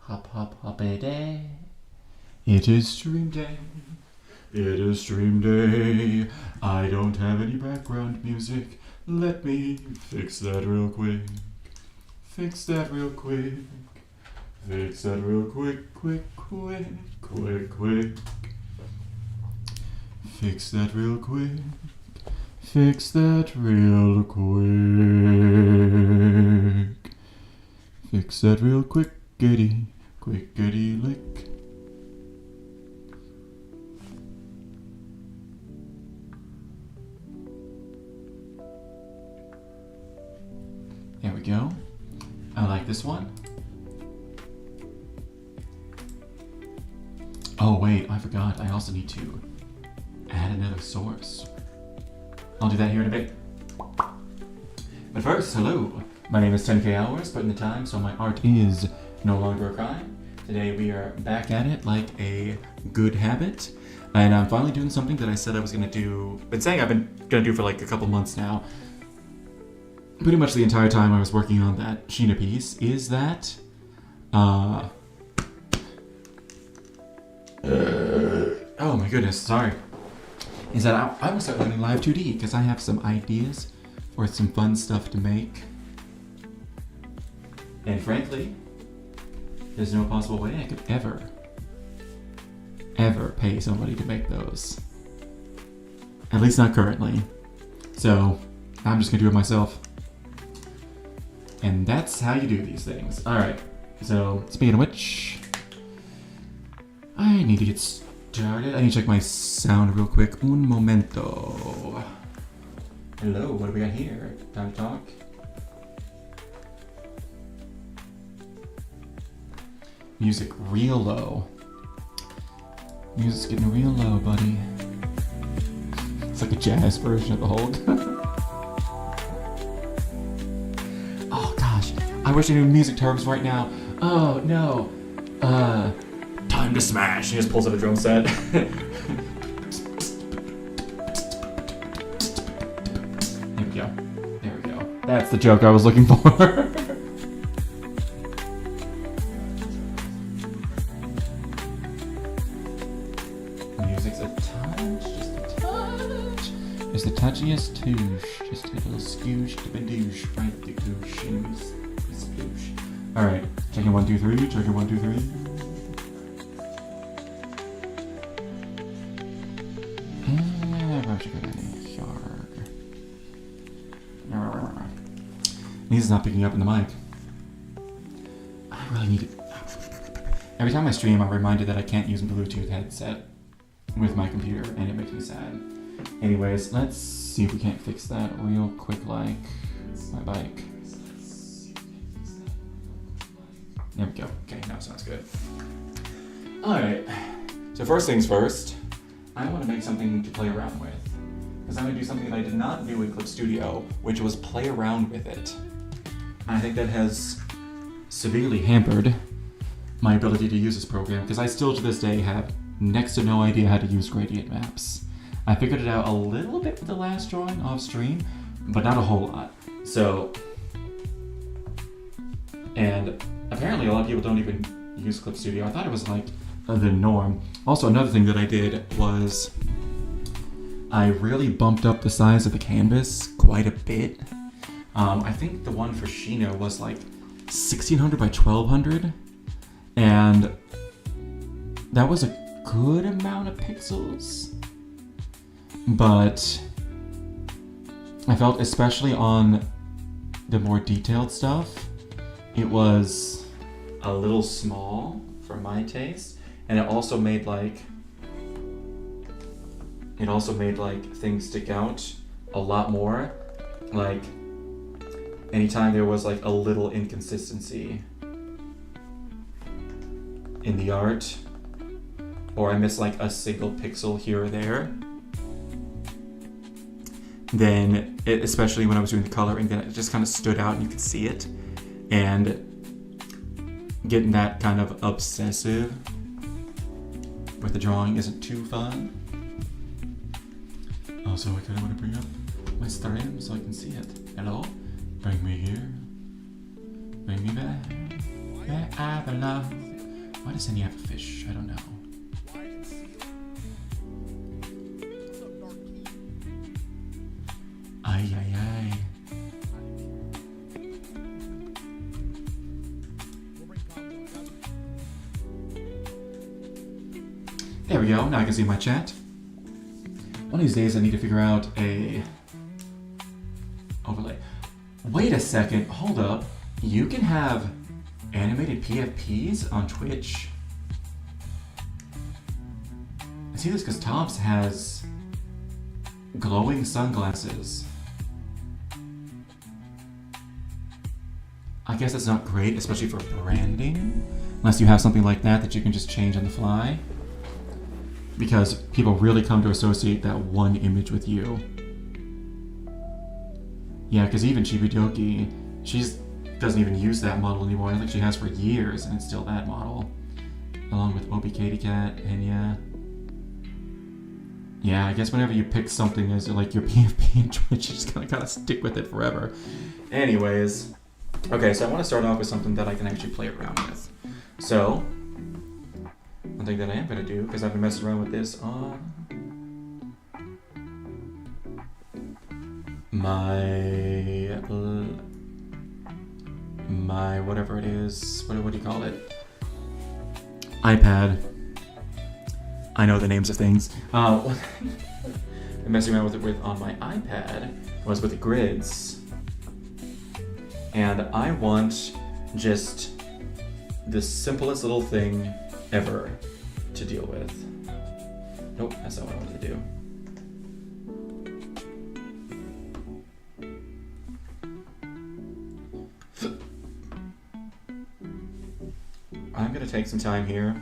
Hop, hop, hop a day. It is stream day. It is stream day. I don't have any background music. Let me fix that real quick. Fix that real quick. Fix that real quick, quick, quick, quick, quick. Fix that real quick. Fix that real quick. Fix that real quickity, quickity lick. There we go. I like this one. Oh wait, I forgot. I also need to add another source. I'll do that here in a bit. But first, hello. My name is 10K Hours, put in the time, so my art is no longer a crime. Today we are back at it like a good habit. And I'm finally doing something that I said I was gonna do, been saying I've been gonna do for like a couple months now. Pretty much the entire time I was working on that Sheena piece, is that, oh my goodness, sorry. Is that I will start learning Live2D because I have some ideas for some fun stuff to make. And frankly, there's no possible way I could ever pay somebody to make those. At least not currently. So, I'm just gonna do it myself. And that's how you do these things. Alright, so speaking of which, I need to get started. I need to check my sound real quick. Un momento. Hello, what do we got here? Time to talk? Music real low. Music's getting real low, buddy. It's like a jazz version of the Hulk. Oh gosh, I wish I knew music terms right now. Oh no. Time to smash. He just pulls out a drum set. There we go. There we go. That's the joke I was looking for. Music's a touch, just a touch. It's the touchiest touche. Just a little skoosh to the douche. Right, the goosh and the sploosh. Alright, checking 1, 2, 3. Checking 1, 2, 3. He's not picking up in the mic. I really need it. Every time I stream, I'm reminded that I can't use a Bluetooth headset with my computer, and it makes me sad. Anyways, let's see if we can't fix that real quick, like my bike. There we go. Okay, now it sounds good. Alright, so first things first, I want to make something to play around with. Because I'm going to do something that I did not do in Clip Studio, which was play around with it. And I think that has severely hampered my ability to use this program, because I still to this day have next to no idea how to use gradient maps. I figured it out a little bit with the last drawing off stream, but not a whole lot. So, and apparently a lot of people don't even use Clip Studio. I thought it was like the norm. Also, another thing that I did was I really bumped up the size of the canvas quite a bit. I think the one for Sheena was like 1600 by 1200, and that was a good amount of pixels, but I felt, especially on the more detailed stuff, it was a little small for my taste, and it also made like things stick out a lot more. Like anytime there was like a little inconsistency in the art, or I missed like a single pixel here or there, then it, especially when I was doing the coloring, then it just kind of stood out and you could see it. And getting that kind of obsessive with the drawing isn't too fun. Also, I kind of want to bring up my stream so I can see it. Hello? Bring me here. Bring me back. Where I belong. Why does Henny have a fish? I don't know. Ay, ay, ay. There we go. Now I can see my chat. One of these days I need to figure out a overlay. Wait a second. Hold up. You can have animated PFPs on Twitch. I see this because Tops has glowing sunglasses. I guess that's not great, especially for branding, unless you have something like that you can just change on the fly. Because people really come to associate that one image with you. Yeah, because even Chibidoki, she doesn't even use that model anymore. I don't think she has for years, and it's still that model. Along with Obi Katy Cat, and yeah, I guess whenever you pick something as like your PFP in Twitch, you just gotta stick with it forever. Anyways, okay, so I want to start off with something that I can actually play around with. So, one thing that I am going to do, because I've been messing around with this on my whatever it is, what do you call it? iPad. I know the names of things. I'm messing around with it on my iPad was with the grids. And I want just the simplest little thing ever to deal with. Nope, that's not what I wanted to do. I'm gonna take some time here.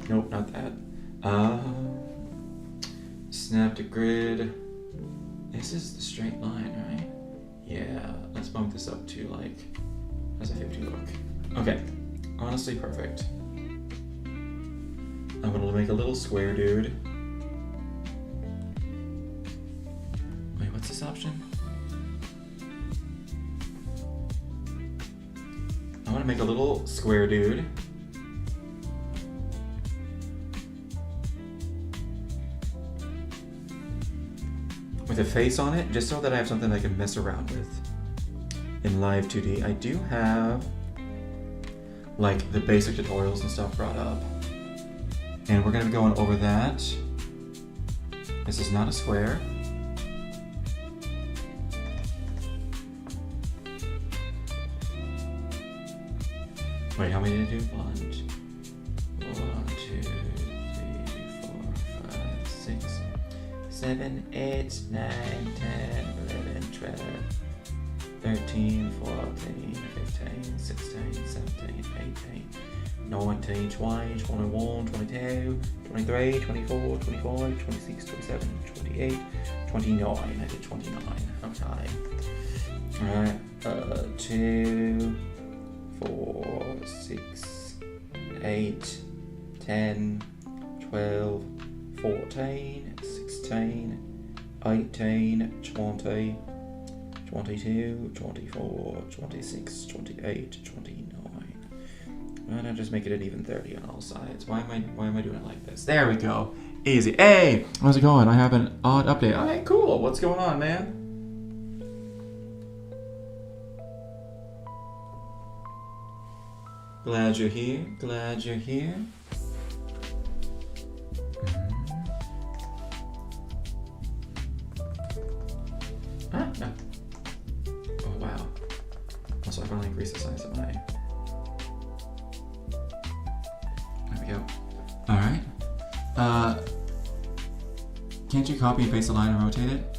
Nope, not that. Snap to grid. This is the straight line, right? Yeah, let's bump this up to like, how's a 50 look? Okay, honestly perfect. I'm gonna make a little square dude. Wait, what's this option? I wanna make a little square dude. With a face on it, just so that I have something I can mess around with. In Live2D, I do have like the basic tutorials and stuff brought up. And we're gonna be going over that. This is not a square. Wait, how many did I do? 1, 2, 3, 4, 5, 6, 7, 8, 9, 10, 11, 12, 13, 14, 15, 16, 17, 18, 19, 20, 21, 22, 23, 24, 25, 26, 27, 28, 29. I did 29. Okay. Alright. 2, 4, 6, 8, 10, 12, 14, 16, 18, 20, 22, 24, 26, 28, 29. Why not just make it an even 30 on all sides? Why am I doing it like this? There we go. Easy. Hey, how's it going? I have an odd update. Alright, cool. What's going on, man? Glad you're here. Glad you're here. Ah, no. Oh, wow. Also, I finally increased the size of my... There we go. Alright. Can't you copy and paste the line and rotate it?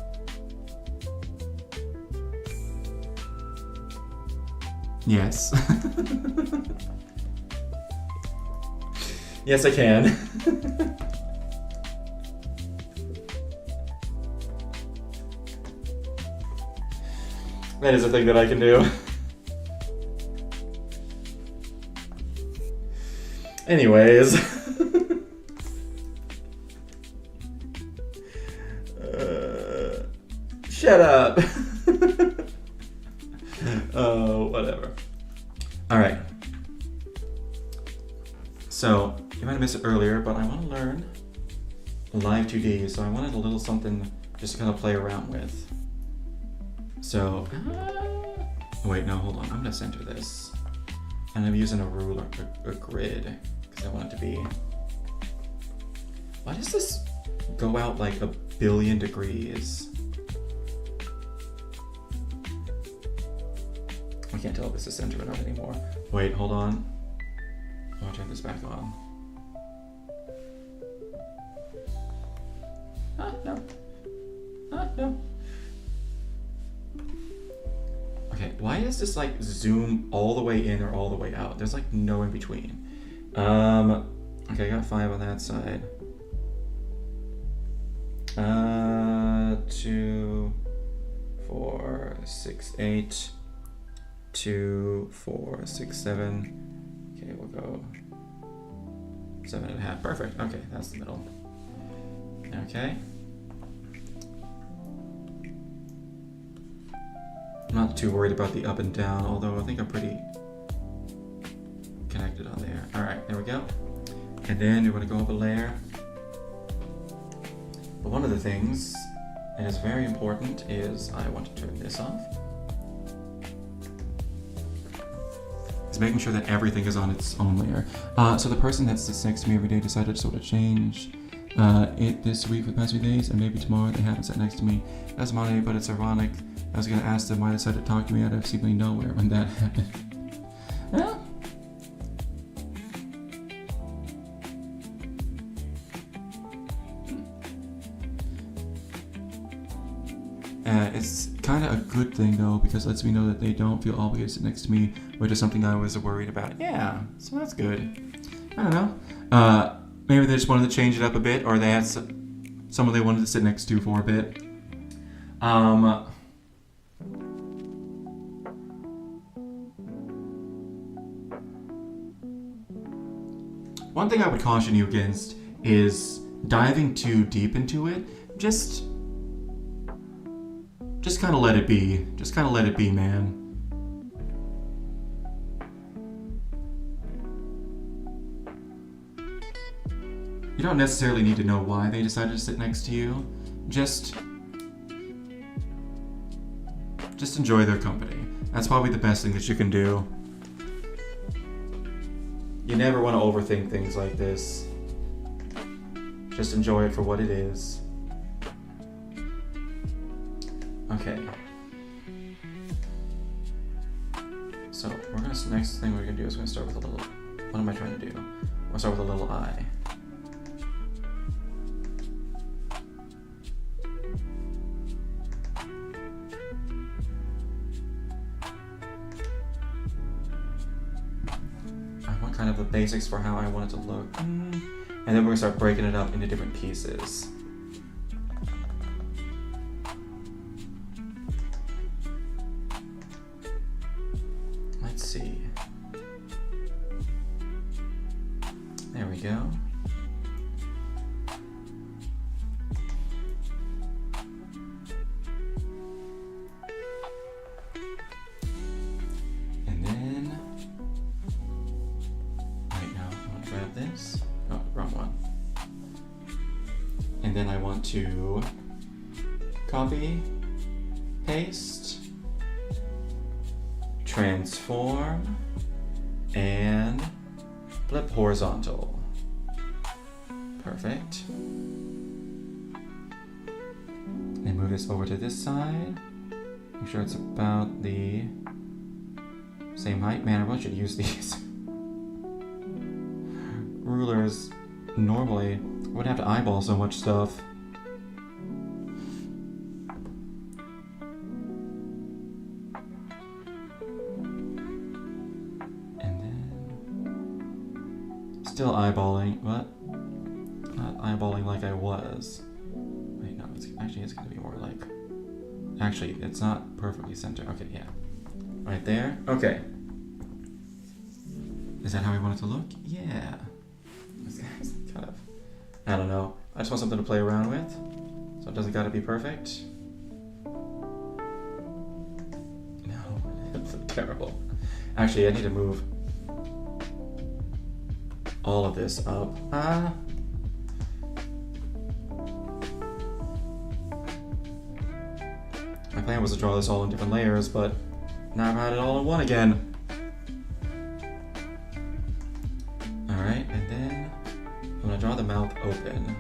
Yes. Yes, I can. That is a thing that I can do. Anyways. Shut up. Oh, whatever. All right. So, you might have missed it earlier, but I want to learn Live2D, so I wanted a little something just to kind of play around with. So, wait, no, hold on. I'm gonna center this. And I'm using a ruler, a grid, because I want it to be... Why does this go out like 1 billion degrees? I can't tell if this is centered or not anymore. Wait, hold on. I'll turn this back on. No. No. Okay, why does this like zoom all the way in or all the way out? There's like no in between. Okay, I got 5 on that side. 2, 4, 6, 8. 2, 4, 6, 7. Okay, we'll go 7.5. Perfect. Okay, that's the middle. Okay. I'm not too worried about the up and down, although I think I'm pretty connected on there. All right, there we go. And then you're going to go up a layer. But one of the things that is very important is I want to turn this off. Is making sure that everything is on its own layer. So the person that sits next to me every day decided to sort of change it this week for the past few days, and maybe tomorrow they haven't sat next to me. That's money, but it's ironic. I was gonna ask them why they decided to talk to me out of seemingly nowhere when that happened. Yeah. It's kind of a good thing though, because it lets me know that they don't feel obligated to sit next to me, which is something I was worried about. Yeah, so that's good. I don't know. Maybe they just wanted to change it up a bit, or they had someone they wanted to sit next to for a bit. One thing I would caution you against is diving too deep into it. Just kind of let it be. Just kind of let it be, man. You don't necessarily need to know why they decided to sit next to you. Just enjoy their company. That's probably the best thing that you can do. You never want to overthink things like this. Just enjoy it for what it is. Okay. So next thing we're gonna do is we're gonna start with a little. What am I trying to do? We'll start with a little eye. I want kind of the basics for how I want it to look, and then we're gonna start breaking it up into different pieces. Let's see. There we go. And then, right now, I want to grab this. Oh, wrong one. And then I want to copy, paste, transform, and flip horizontal. Perfect. And move this over to this side. Make sure it's about the same height. Man, I really should use these rulers. Normally, I wouldn't have to eyeball so much stuff. Still eyeballing, what? Not eyeballing like I was. Wait, no, it's gonna be more like... Actually, it's not perfectly centered. Okay, yeah. Right there? Okay. Is that how we want it to look? Yeah. It's kind of... I don't know. I just want something to play around with. So it doesn't gotta be perfect. No, it's terrible. Actually, I need to move... all of this up. My plan was to draw this all in different layers, but now I've had it all in one again. Alright, and then I'm gonna draw the mouth open.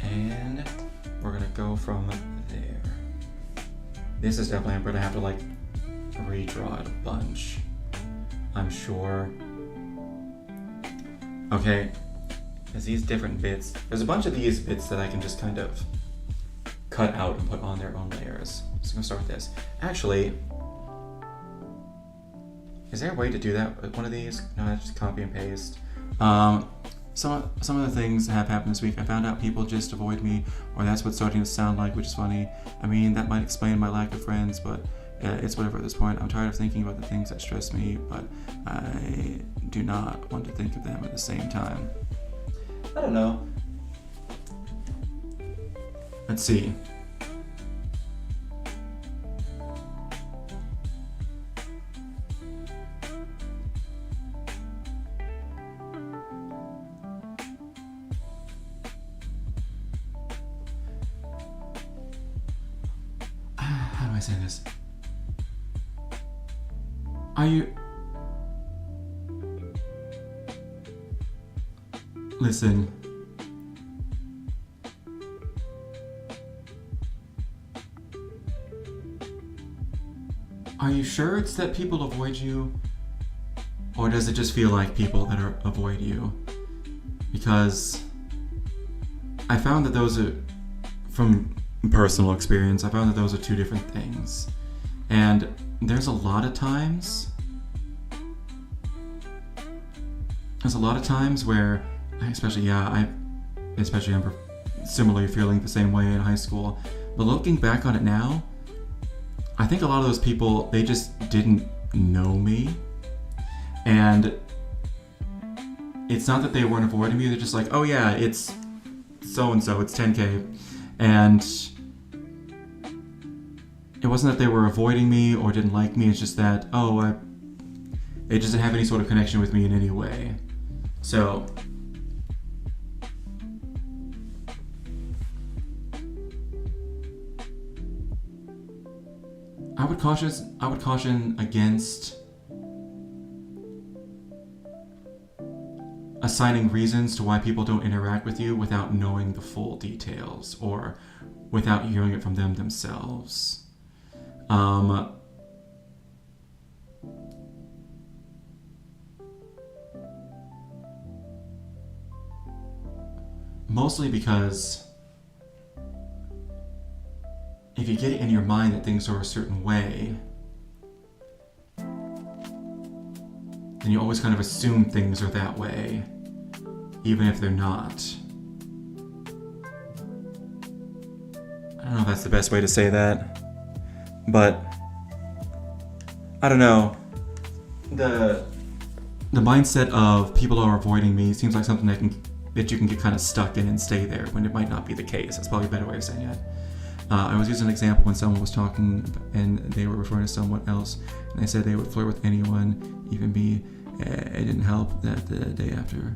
And we're gonna go from there. This is definitely, I'm gonna have to like redraw it a bunch, I'm sure. Okay, there's these different bits. There's a bunch of these bits that I can just kind of cut out and put on their own layers. So I'm gonna start with this. Actually, is there a way to do that with one of these? No, I just copy and paste. Some of the things that have happened this week, I found out people just avoid me, or that's what's starting to sound like, which is funny. I mean, that might explain my lack of friends, but it's whatever at this point. I'm tired of thinking about the things that stress me, but I do not want to think of them at the same time. I don't know. Let's see. How do I say this? Are you... Listen. Are you sure it's that people avoid you? Or does it just feel like people that avoid you? Because I found that those are, from personal experience, I found that those are two different things. And there's a lot of times where, especially I'm similarly feeling the same way in high school. But looking back on it now, I think a lot of those people, they just didn't know me. And it's not that they weren't avoiding me, they're just like, oh yeah, it's so-and-so, it's 10K. And it wasn't that they were avoiding me or didn't like me, it's just that, they just didn't have any sort of connection with me in any way. So, I would caution against assigning reasons to why people don't interact with you without knowing the full details or without hearing it from them themselves. Mostly because if you get it in your mind that things are a certain way, then you always kind of assume things are that way, even if they're not. I don't know if that's the best way to say that, but I don't know. The mindset of people are avoiding me seems like something that you can get kind of stuck in and stay there when it might not be the case. That's probably a better way of saying it. I was using an example when someone was talking and they were referring to someone else, and they said they would flirt with anyone, even me. It didn't help that the day after.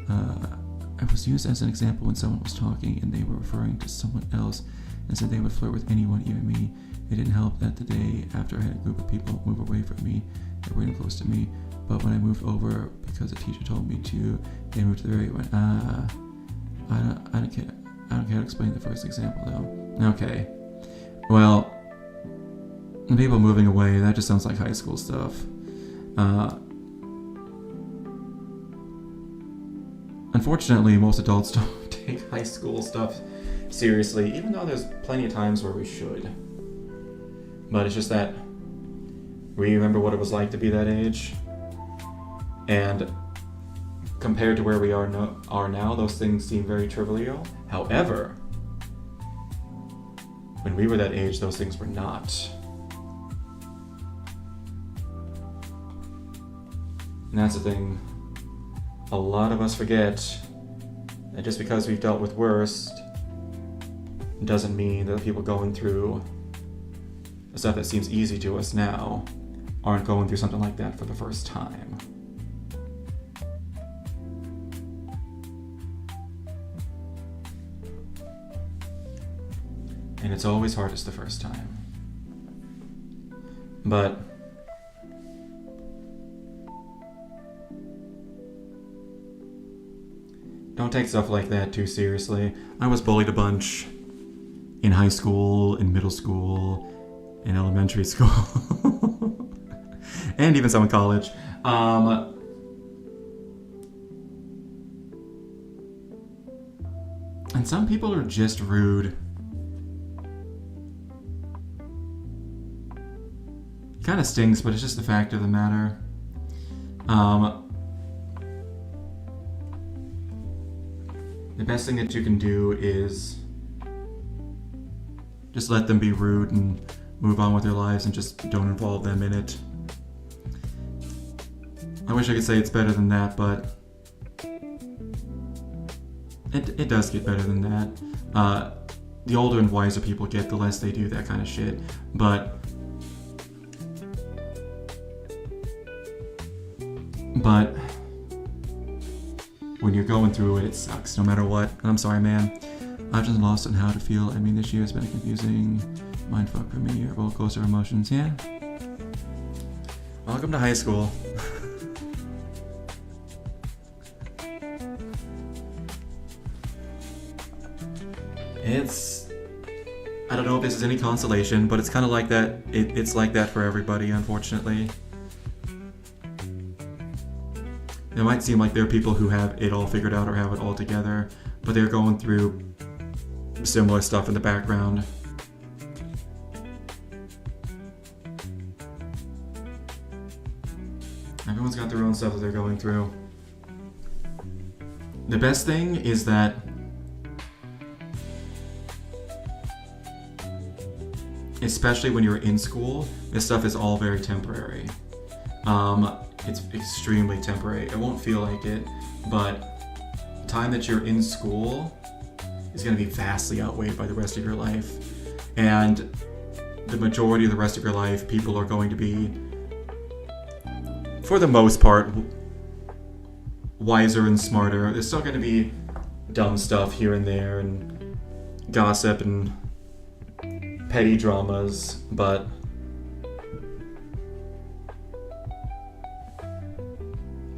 I was used as an example when someone was talking and they were referring to someone else and said they would flirt with anyone, even me. It didn't help that the day after I had a group of people move away from me. They were getting close to me. But when I moved over, because the teacher told me to, they moved to the very end. I don't care to explain the first example though. Okay. Well, the people moving away, that just sounds like high school stuff. Unfortunately, most adults don't take high school stuff seriously, even though there's plenty of times where we should. But it's just that we remember what it was like to be that age. And compared to where we are now, those things seem very trivial. However, when we were that age, those things were not. And that's the thing. A lot of us forget that just because we've dealt with worse doesn't mean that people going through the stuff that seems easy to us now aren't going through something like that for the first time. And it's always hardest the first time. But don't take stuff like that too seriously. I was bullied a bunch in high school, in middle school, in elementary school, and even some in college. And some people are just rude. It kind of stings, but it's just the fact of the matter. The best thing that you can do is just let them be rude and move on with their lives and just don't involve them in it. I wish I could say it's better than that, but it does get better than that. The older and wiser people get, the less they do that kind of shit. But when you're going through it, it sucks no matter what. I'm sorry, man. I've just lost on how to feel. I mean, this year has been a confusing mindfuck for me. Roller coaster of emotions, yeah. Welcome to high school. I don't know if this is any consolation, but it's kind of like that. It's like that for everybody, unfortunately. It might seem like there are people who have it all figured out or have it all together, but they're going through similar stuff in the background. Everyone's got their own stuff that they're going through. The best thing is that especially when you're in school, this stuff is all very temporary. It's extremely temporary. It won't feel like it, but the time that you're in school is going to be vastly outweighed by the rest of your life. And the majority of the rest of your life, people are going to be, for the most part, wiser and smarter. There's still going to be dumb stuff here and there, and gossip and petty dramas, but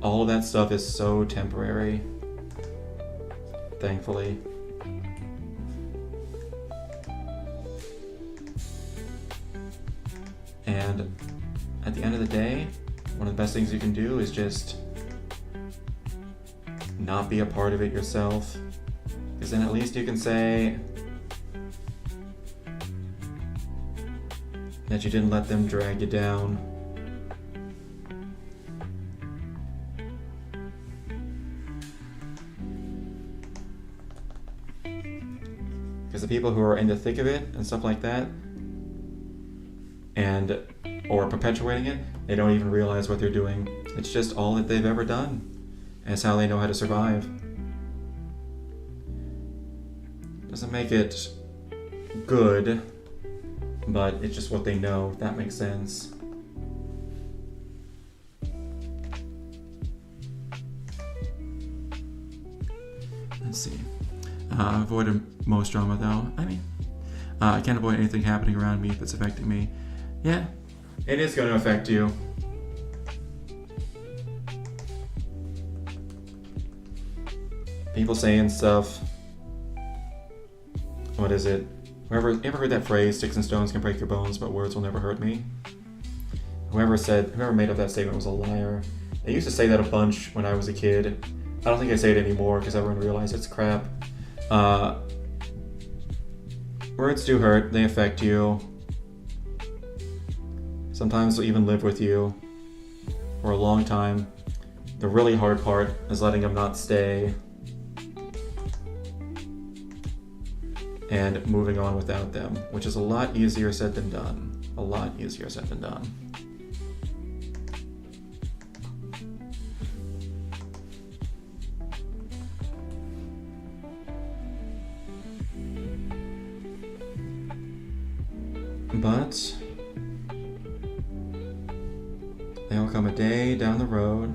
all of that stuff is so temporary, thankfully. And at the end of the day, one of the best things you can do is just not be a part of it yourself, because then at least you can say that you didn't let them drag you down. Because the people who are in the thick of it and stuff like that, or perpetuating it, they don't even realize what they're doing. It's just all that they've ever done. And it's how they know how to survive. Doesn't make it good, but it's just what they know, if that makes sense. Let's see. Avoid most drama, though. I mean, I can't avoid anything happening around me if it's affecting me. Yeah, it is going to affect you. People saying stuff. What is it? You ever heard that phrase, sticks and stones can break your bones, but words will never hurt me? Whoever made up that statement was a liar. They used to say that a bunch when I was a kid. I don't think I say it anymore because everyone realized it's crap. Words do hurt, they affect you. Sometimes they'll even live with you for a long time. The really hard part is letting them not stay. and moving on without them, which is a lot easier said than done. A lot easier said than done. But there'll come a day down the road.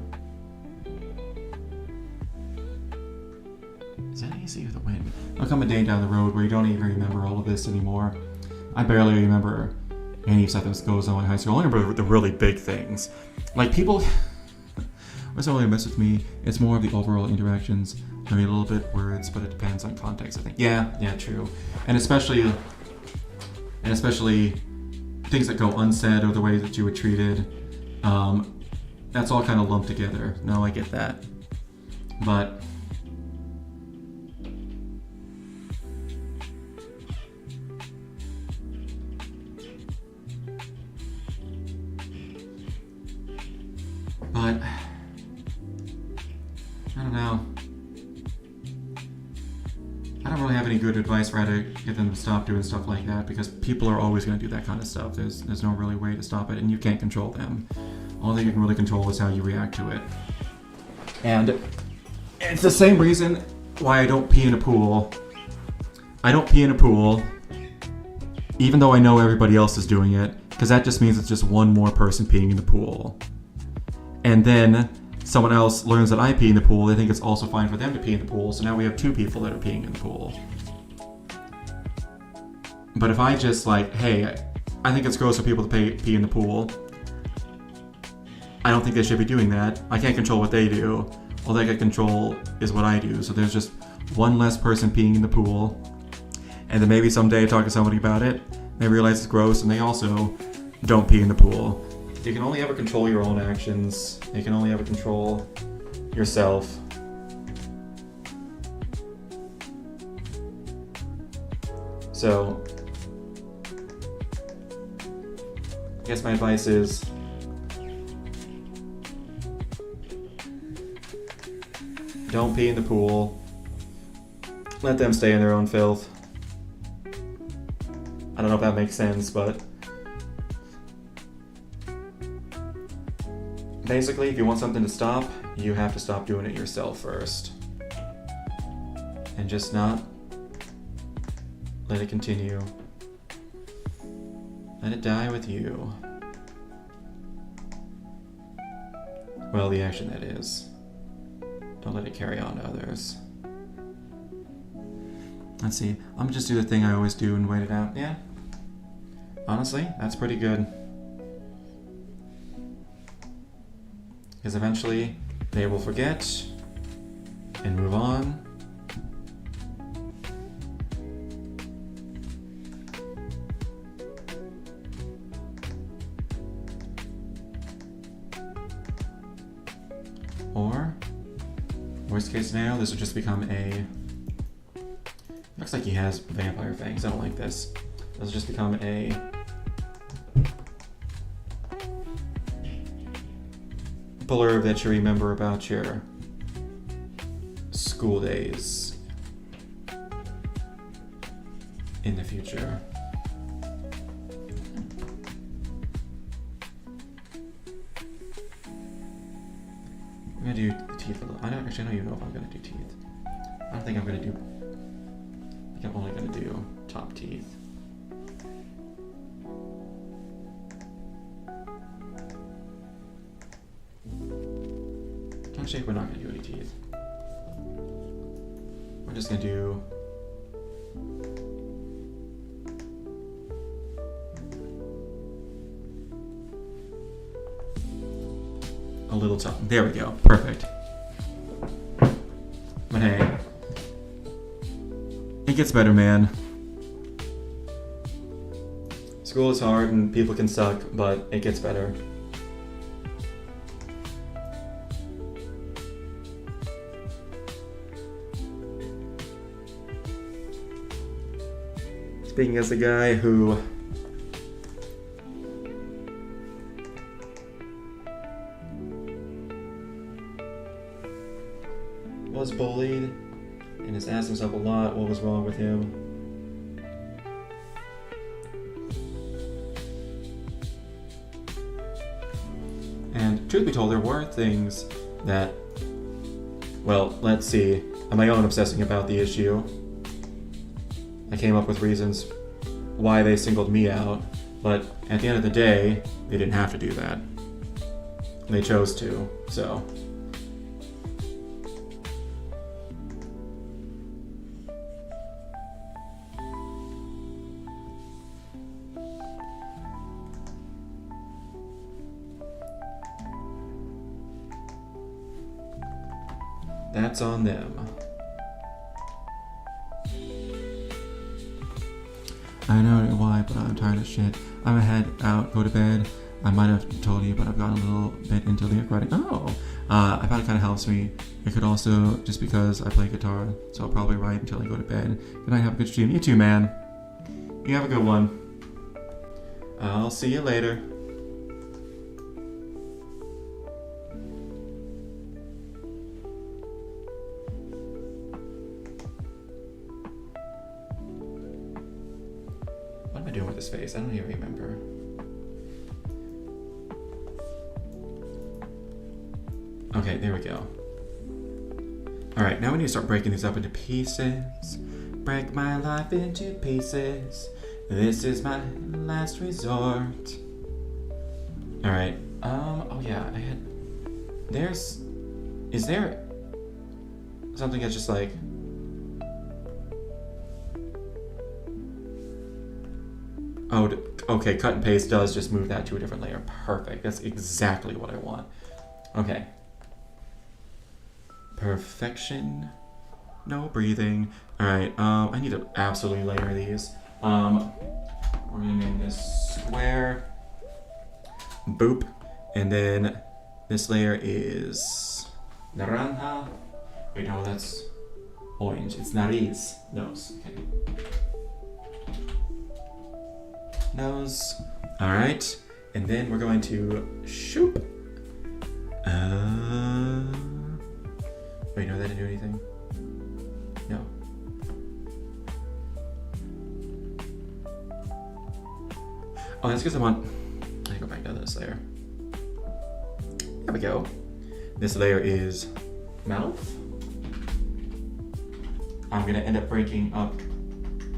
Is that AC or the wind? There'll come a day down the road where you don't even remember all of this anymore. I barely remember any stuff that goes on in high school. I only remember the really big things. Like people, what's not really mess with me? It's more of the overall interactions. Maybe a little bit words, but it depends on context, I think. Yeah, true. And especially things that go unsaid or the way that you were treated. That's all kind of lumped together. No, I get that. But I don't know. I don't really have any good advice for how to get them to stop doing stuff like that, because people are always going to do that kind of stuff. There's no really way to stop it, and you can't control them. All thing you can really control is how you react to it. And it's the same reason why I don't pee in a pool. I don't pee in a pool, even though I know everybody else is doing it, because that just means it's just one more person peeing in the pool. And then someone else learns that I pee in the pool, they think it's also fine for them to pee in the pool, so now we have two people that are peeing in the pool. But if I just hey, I think it's gross for people to pee in the pool, I don't think they should be doing that. I can't control what they do. All they can control is what I do. So there's just one less person peeing in the pool, and then maybe someday I talk to somebody about it, they realize it's gross, and they also don't pee in the pool. You can only ever control your own actions. You can only ever control yourself. So, I guess my advice is don't pee in the pool. Let them stay in their own filth. I don't know if that makes sense, but basically, if you want something to stop, you have to stop doing it yourself first. And just not let it continue. Let it die with you. Well, the action that is. Don't let it carry on to others. Let's see. I'm gonna just do the thing I always do and wait it out. Yeah. Honestly, that's pretty good. Because eventually they will forget and move on. Or, worst case scenario, this will just become a... Looks like he has vampire fangs. I don't like this. This will just become a... blurb that you remember about your school days in the future. I'm gonna do the teeth a little. I don't even know if I'm gonna do teeth. I don't think I'm gonna do. I think I'm only gonna do top teeth. Actually, we're not gonna do any teeth. We're just gonna do a little tongue. There we go. Perfect. But hey, it gets better, man. School is hard and people can suck, but it gets better. Speaking as a guy who was bullied and has asked himself a lot what was wrong with him And truth be told, there were things that, well, let's see, on my own obsessing about the issue, I came up with reasons why they singled me out, but at the end of the day, they didn't have to do that. They chose to, so. That's on them. I know why, but I'm tired of shit. I'm gonna head out, go to bed. I might have told you, but I've gotten a little bit into lyric writing. Oh! I thought it kind of helps me. It could also, just because I play guitar, so I'll probably write until I go to bed. Good night, have a good stream. You too, man. You have a good one. I'll see you later. What am I doing with this face? I don't even remember. Okay, there we go. Alright, now we need to start breaking these up into pieces. Break my life into pieces. This is my last resort. Alright, oh yeah, is there something that's just like, oh, okay, cut and paste does just move that to a different layer. Perfect, that's exactly what I want. Okay. Perfection. No breathing. Alright, I need to absolutely layer these. We're gonna name this square. Boop. And then this layer is naranja. Wait, no, that's orange. It's nariz. Nose. Okay. Nose. Alright. And then we're going to shoop. Wait, no, that didn't do anything. No. Oh, that's because I go back down to this layer. There we go. This layer is mouth. I'm gonna end up breaking up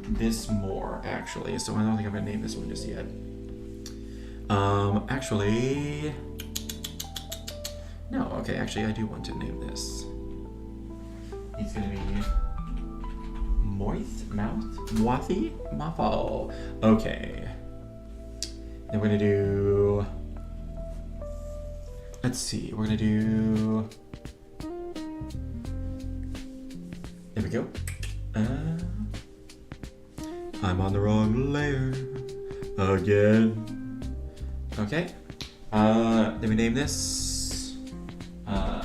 this more, actually, so I don't think I'm gonna name this one just yet. Actually, no, okay, actually I do want to name this. It's gonna be Moithy? Muffle. Okay. Then we're gonna do, let's see, we're gonna do, there we go. I'm on the wrong layer again. Okay. Then we name this, why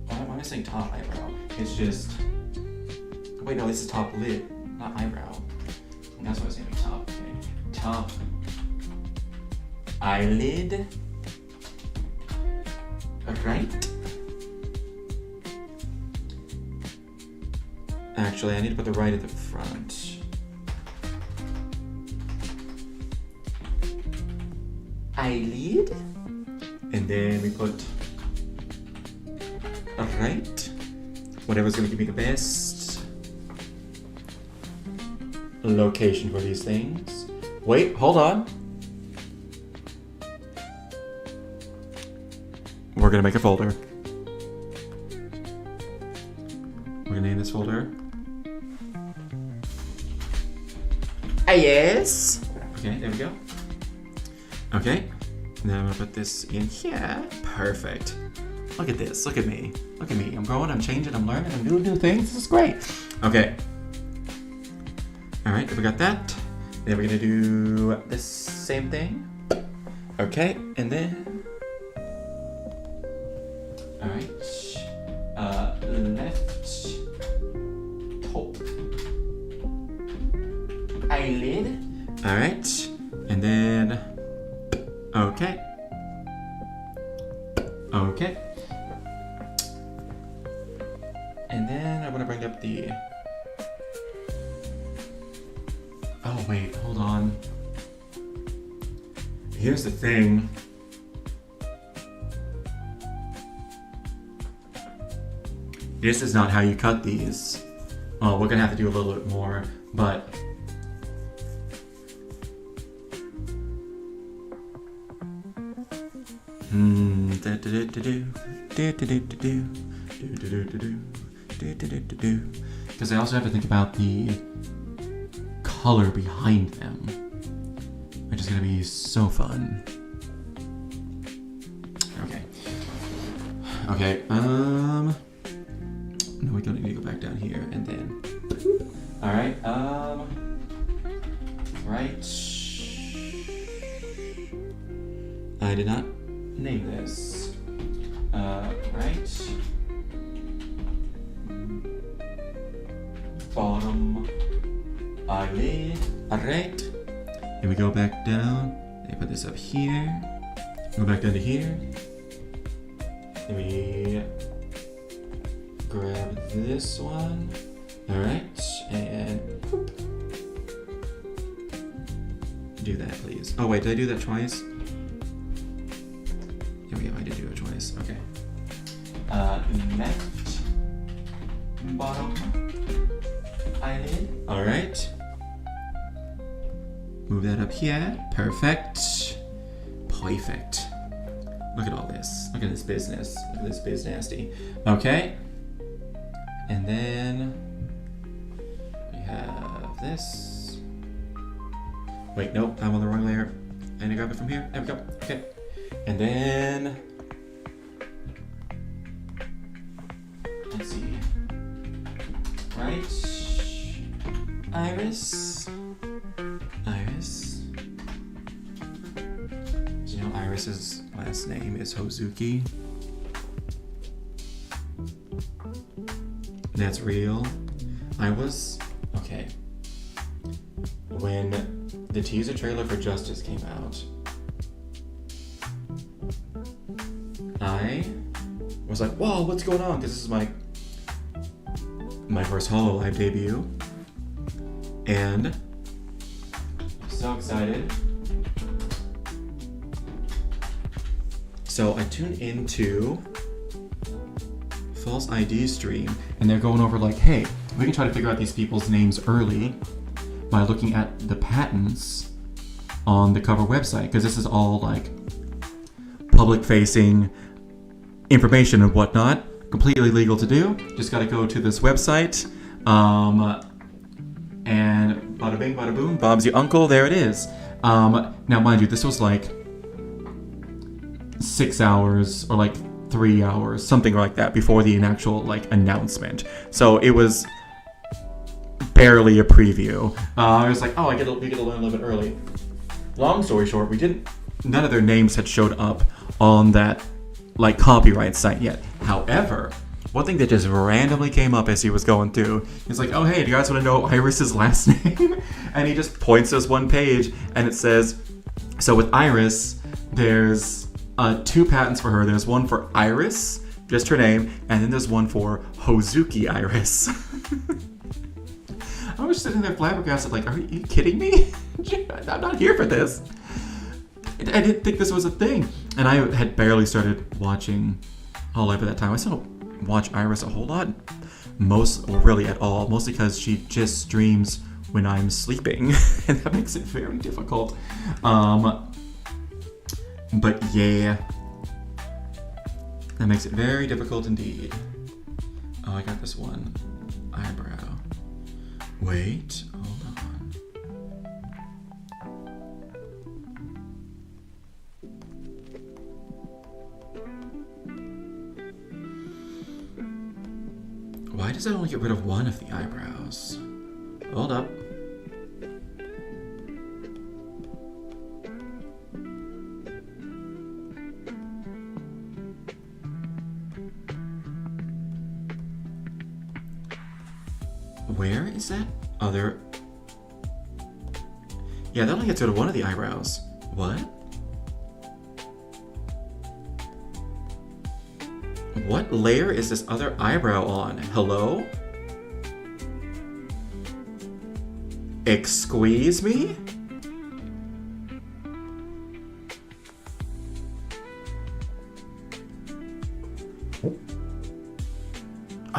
am I saying top eyebrow? It's just, wait, no, this is top lid, not eyebrow. That's what I was naming top, okay. Top eyelid. Right? Actually, I need to put the right at the front. Eyelid. And then we put a right. Whatever's gonna give me the best location for these things. Wait, hold on. We're gonna make a folder. We're gonna name this folder. Yes. Okay, there we go. Okay, now I'm gonna put this in here. Perfect. Look at this. Look at me. Look at me. I'm growing. I'm changing. I'm learning. I'm doing new things. This is great. Okay. All right. We got that. Then we're gonna do this same thing. Okay, and then. All right. Left top eyelid. All right, and then. Okay. Okay. And then I want to bring up the. Oh wait, hold on. Here's the thing. This is not how you cut these. Oh, we're gonna have to do a little bit more, but... Because I also have to think about the color behind them, which is gonna be so fun. Okay, no, we don't need to go back down here, and then, alright, right, I did not name this, right, bottom eyelid, alright, and we go back down, they put this up here, go back down to here, and we grab this one, alright, and whoop. Do that please. Oh wait, did I do that twice? Here we go, I did do it twice, okay. Left bottom eyelid, alright. Move that up here, perfect. Perfect. Look at all this. Look at this business. Look at this biz nasty. Okay. And then we have this. Wait, nope, I'm on the wrong layer. I need to grab it from here. There we go. Okay. And then let's see. Right. Iris. Iris. Do you know Iris's last name is Hozuki? That's real. Okay. When the teaser trailer for Justice came out, I was like, whoa, what's going on? Because this is my first HoloLive debut. And I'm so excited. So I tuned into False ID stream, and they're going over like, hey, we can try to figure out these people's names early by looking at the patents on the cover website, because this is all like public-facing information and whatnot, completely legal to do. Just got to go to this website, and bada bing, bada boom, Bob's your uncle. There it is. Now, mind you, this was like 6 hours or like 3 hours, something like that, before the actual like announcement. So it was barely a preview. I was like, oh, we get to learn a little bit early. Long story short, none of their names had showed up on that like copyright site yet. However, one thing that just randomly came up as he was going through, he's like, oh hey, do you guys want to know Iris's last name? And he just points to this one page, and it says, so with Iris, there's 2 patents for her. There's one for Iris, just her name, and then there's one for Hozuki Iris. I was sitting there flabbergasted, like, are you kidding me? I'm not here for this. I didn't think this was a thing. And I had barely started watching HoloLive at that time. I still don't watch Iris a whole lot, really at all, mostly because she just streams when I'm sleeping, and that makes it very difficult. But yeah, that makes it very difficult indeed. Oh, I got this one eyebrow. Wait, hold on. Why does it only get rid of one of the eyebrows? Hold up. Where is that other? Yeah, that only gets rid of one of the eyebrows. What? What layer is this other eyebrow on? Hello? Excuse me?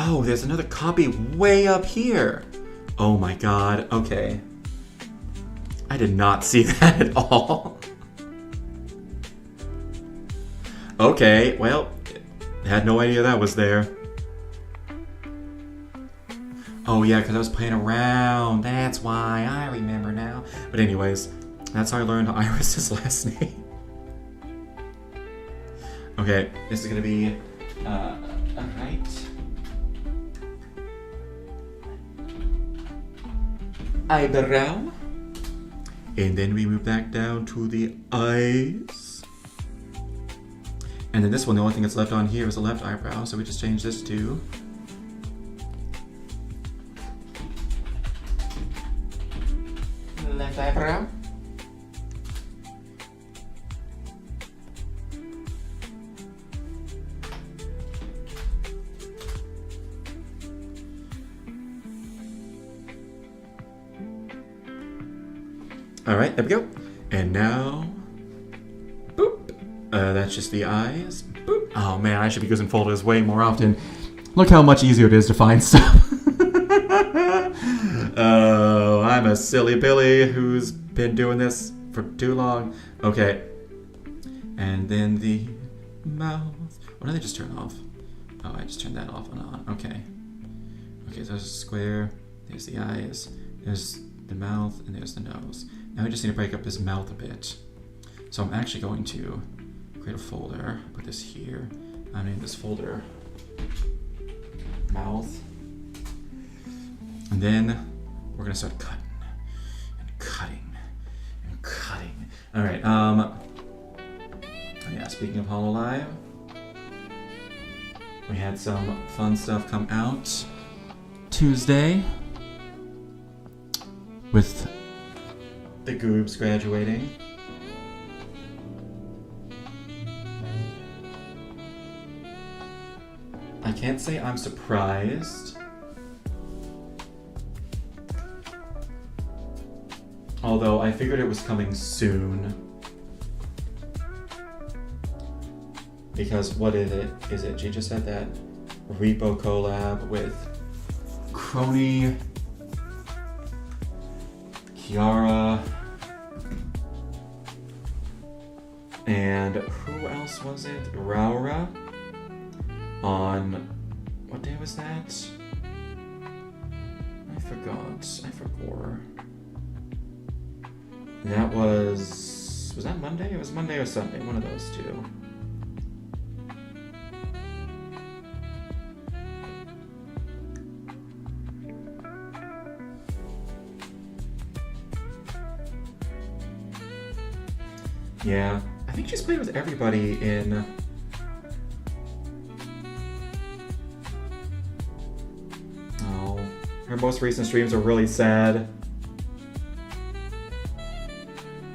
Oh, there's another copy way up here. Oh my god. Okay. I did not see that at all. Okay, well, had no idea that was there. Oh yeah, because I was playing around. That's why. I remember now. But anyways, that's how I learned Iris's last name. Okay, this is gonna be, alright. Eyebrow. And then we move back down to the eyes. And then this one, the only thing that's left on here is the left eyebrow, so we just change this to left eyebrow. Alright, there we go. And now, boop. That's just the eyes. Boop. Oh man, I should be using folders way more often. Look how much easier it is to find stuff. Oh, I'm a silly Billy who's been doing this for too long. Okay. And then the mouth. Why don't they just turn off? Oh, I just turned that off and on. Okay. Okay, so there's a square. There's the eyes. There's the mouth, and there's the nose. Now we just need to break up this mouth a bit. So I'm actually going to create a folder, put this here. I name this folder mouth. And then we're gonna start cutting and cutting and cutting. All right, yeah, speaking of HoloLive, we had some fun stuff come out Tuesday with the Goobs graduating. I can't say I'm surprised. Although I figured it was coming soon. Because what is it? She just had that Repo collab with Crony, Kiara, and who else was it? Raura. On what day was that? I forgot. That was that Monday? It was Monday or Sunday, one of those two. Yeah, I think she's played with everybody in her most recent streams are really sad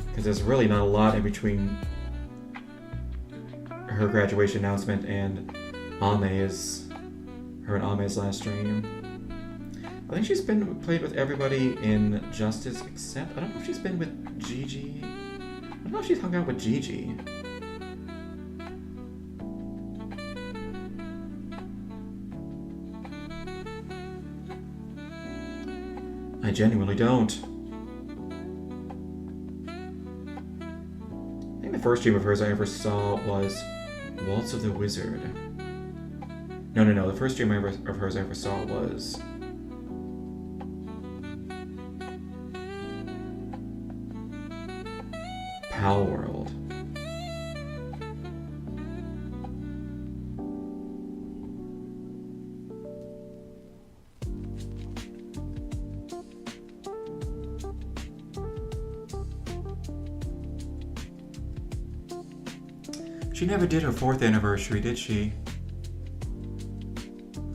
because there's really not a lot in between her graduation announcement and her and Ame's last stream. I think she's played with everybody in Justice except I don't know if she's been with Gigi. I don't know if she's hung out with Gigi. I genuinely don't. I think the first stream of hers I ever saw was Waltz of the Wizard. No. The first stream of hers I ever saw was Pal World. She never did her 4th anniversary, did she?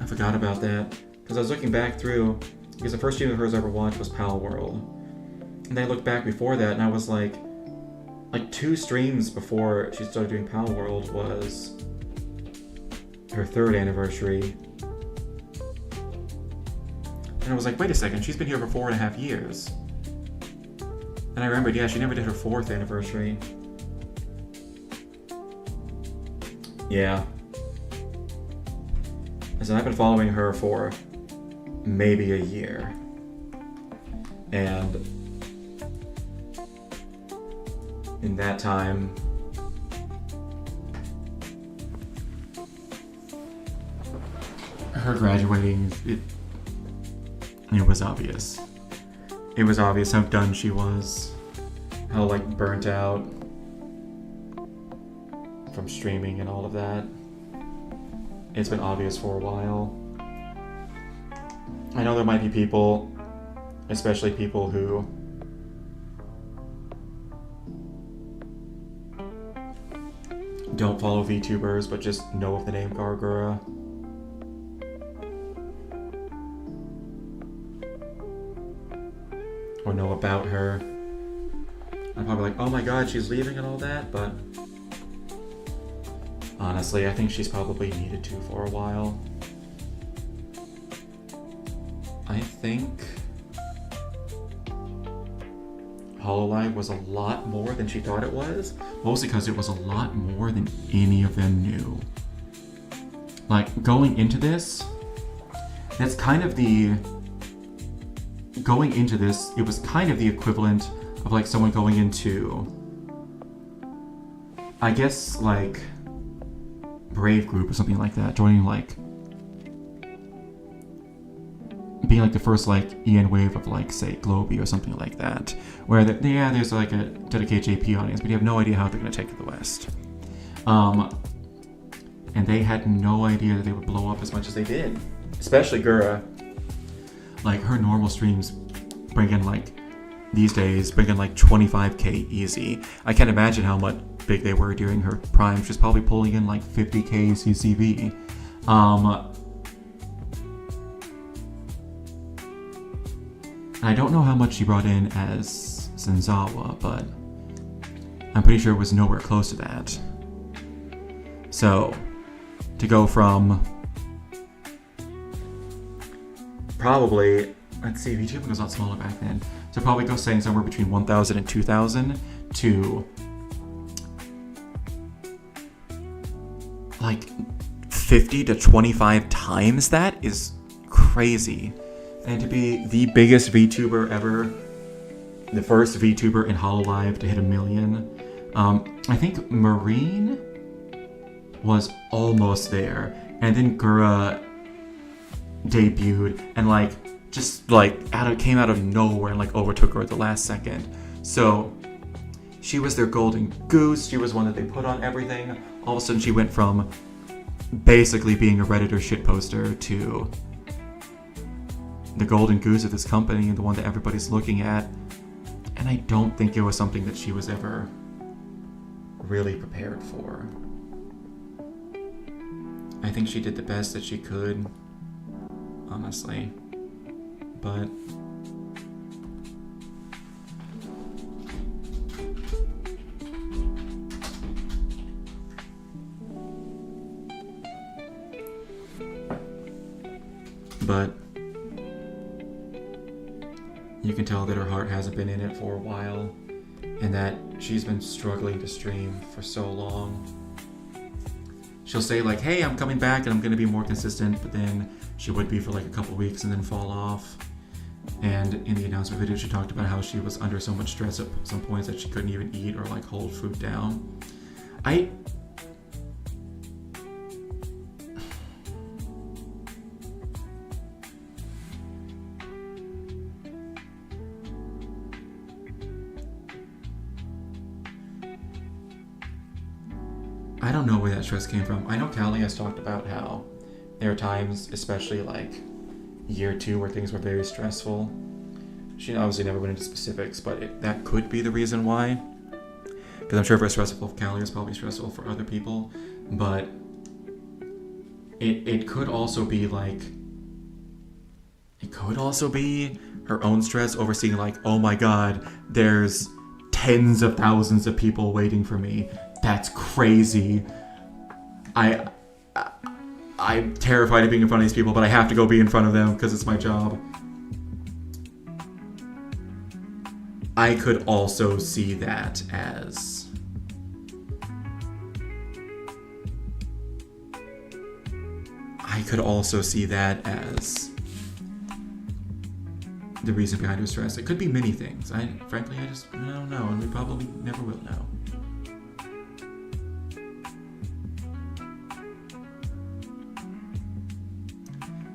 I forgot about that. Because I was looking back through, because the first stream of hers I ever watched was Pal World. And then I looked back before that and I was like 2 streams before she started doing Pal World was her 3rd anniversary. And I was like, wait a second, she's been here for 4.5 years. And I remembered, yeah, she never did her 4th anniversary. Yeah. is that I've been following her for maybe a year. And in that time, her graduating, it was obvious. It was obvious how done she was, how like burnt out from streaming and all of that. It's been obvious for a while. I know there might be people, especially people who don't follow VTubers but just know of the name Gargura. Or know about her. I'm probably like, oh my god, she's leaving and all that, but honestly, I think she's probably needed to for a while. I think Hololive was a lot more than she thought it was, mostly because it was a lot more than any of them knew. Like, going into this, that's kind of the... Going into this, it was kind of the equivalent of like someone going into, I guess, like Brave Group or something like that, joining like, being like the first like EN wave of like, say, Globee or something like that, where there's like a dedicated JP audience, but you have no idea how they're going to take to the West. And they had no idea that they would blow up as much as they did, especially Gura. Like, her normal streams bring in, like, these days, bring in, like, 25k easy. I can't imagine how much big they were during her prime. She's probably pulling in, like, 50k CCV. I don't know how much she brought in as Senzawa, but I'm pretty sure it was nowhere close to that. So, to go from... probably, let's see, VTuber was a lot smaller back then. So probably go saying somewhere between 1,000 and 2,000 to like 50 to 25 times that is crazy. And to be the biggest VTuber ever, the first VTuber in Hololive to hit 1 million. I think Marine was almost there. And then Gura debuted and like just like came out of nowhere and like overtook her at the last second. So she was their golden goose. She was one that they put on everything. All of a sudden she went from basically being a Redditor shitposter to the golden goose of this company and the one that everybody's looking at. And I don't think it was something that she was ever really prepared for. I think she did the best that she could, honestly, but you can tell that her heart hasn't been in it for a while and that she's been struggling to stream for so long. She'll say like, hey, I'm coming back and I'm going to be more consistent, but then she would be for like a couple weeks and then fall off. And in the announcement video, she talked about how she was under so much stress at some points that she couldn't even eat or like hold food down. I don't know where that stress came from. I know Callie has talked about how there are times, especially like year 2, where things were very stressful. She obviously never went into specifics, but that could be the reason why. Because I'm sure if it's stressful for Callie, it's probably stressful for other people. But it could also be like, it could also be her own stress over seeing like, oh my god, there's tens of thousands of people waiting for me. That's crazy. I'm terrified of being in front of these people, but I have to go be in front of them because it's my job. I could also see that as I I could also see that as the reason behind her stress. It could be many things. Frankly, I don't know, and we probably never will know.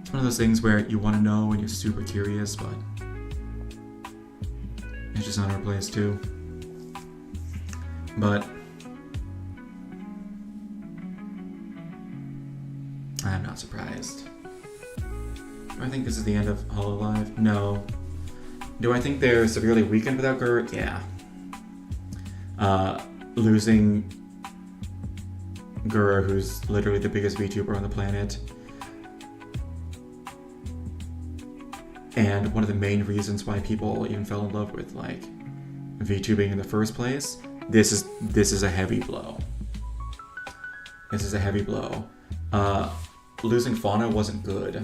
It's one of those things where you want to know and you're super curious, but it's just not our place to. But I'm not surprised. Do I think this is the end of Hololive? No. Do I think they're severely weakened without Gur? Yeah. Losing Gur, who's literally the biggest VTuber on the planet, and one of the main reasons why people even fell in love with like VTubing in the first place. This is a heavy blow. This is a heavy blow. Losing Fauna wasn't good.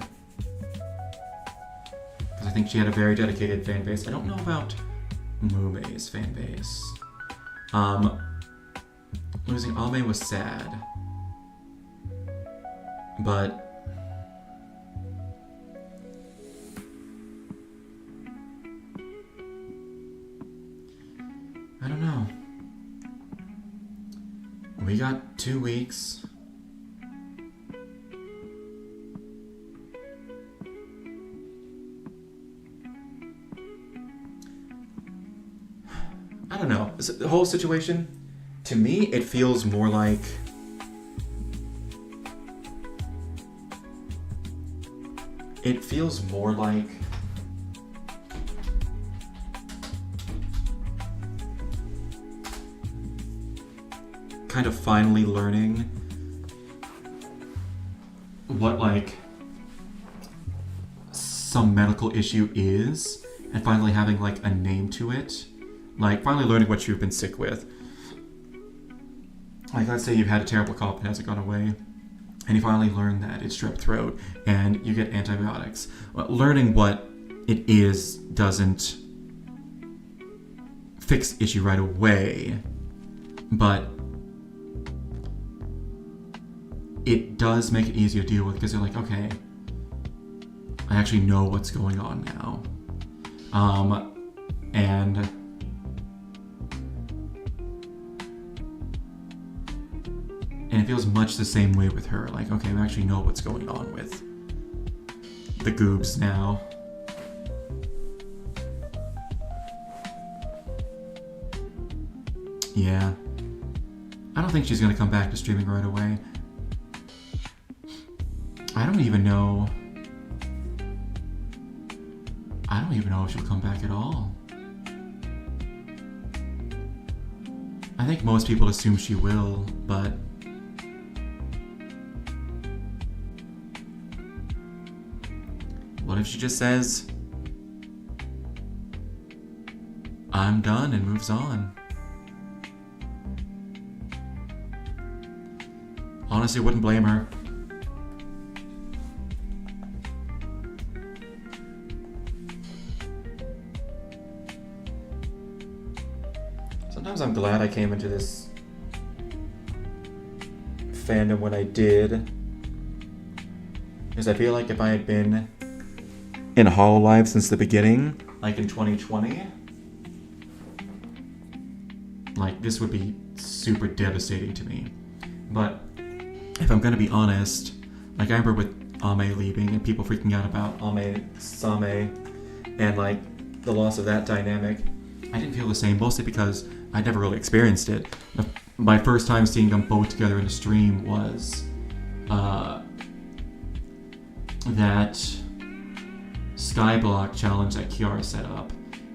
Because I think she had a very dedicated fan base. I don't know about Mumei's fan base. Losing Ame was sad. But I don't know. We got 2 weeks. I don't know. The whole situation, to me, it feels more like kind of finally learning what like some medical issue is and finally having like a name to it. Like finally learning what you've been sick with. Like let's say you've had a terrible cough and it hasn't gone away, and you finally learn that it's strep throat and you get antibiotics. Well, learning what it is doesn't fix the issue right away, but it does make it easier to deal with because you're like, okay, I actually know what's going on now. And it feels much the same way with her. Like, okay, I actually know what's going on with the goobs now. Yeah. I don't think she's gonna come back to streaming right away. I don't even know if she'll come back at all. I think most people assume she will, but what if she just says, I'm done, and moves on? Honestly, wouldn't blame her. Sometimes I'm glad I came into this fandom when I did, because I feel like if I had been in Hololive since the beginning, like in 2020, like this would be super devastating to me. But if I'm gonna be honest, like I remember with Ame leaving and people freaking out about Ame Same and like the loss of that dynamic, I didn't feel the same, mostly because I'd never really experienced it. My first time seeing them both together in a stream was that Skyblock challenge that Kiara set up.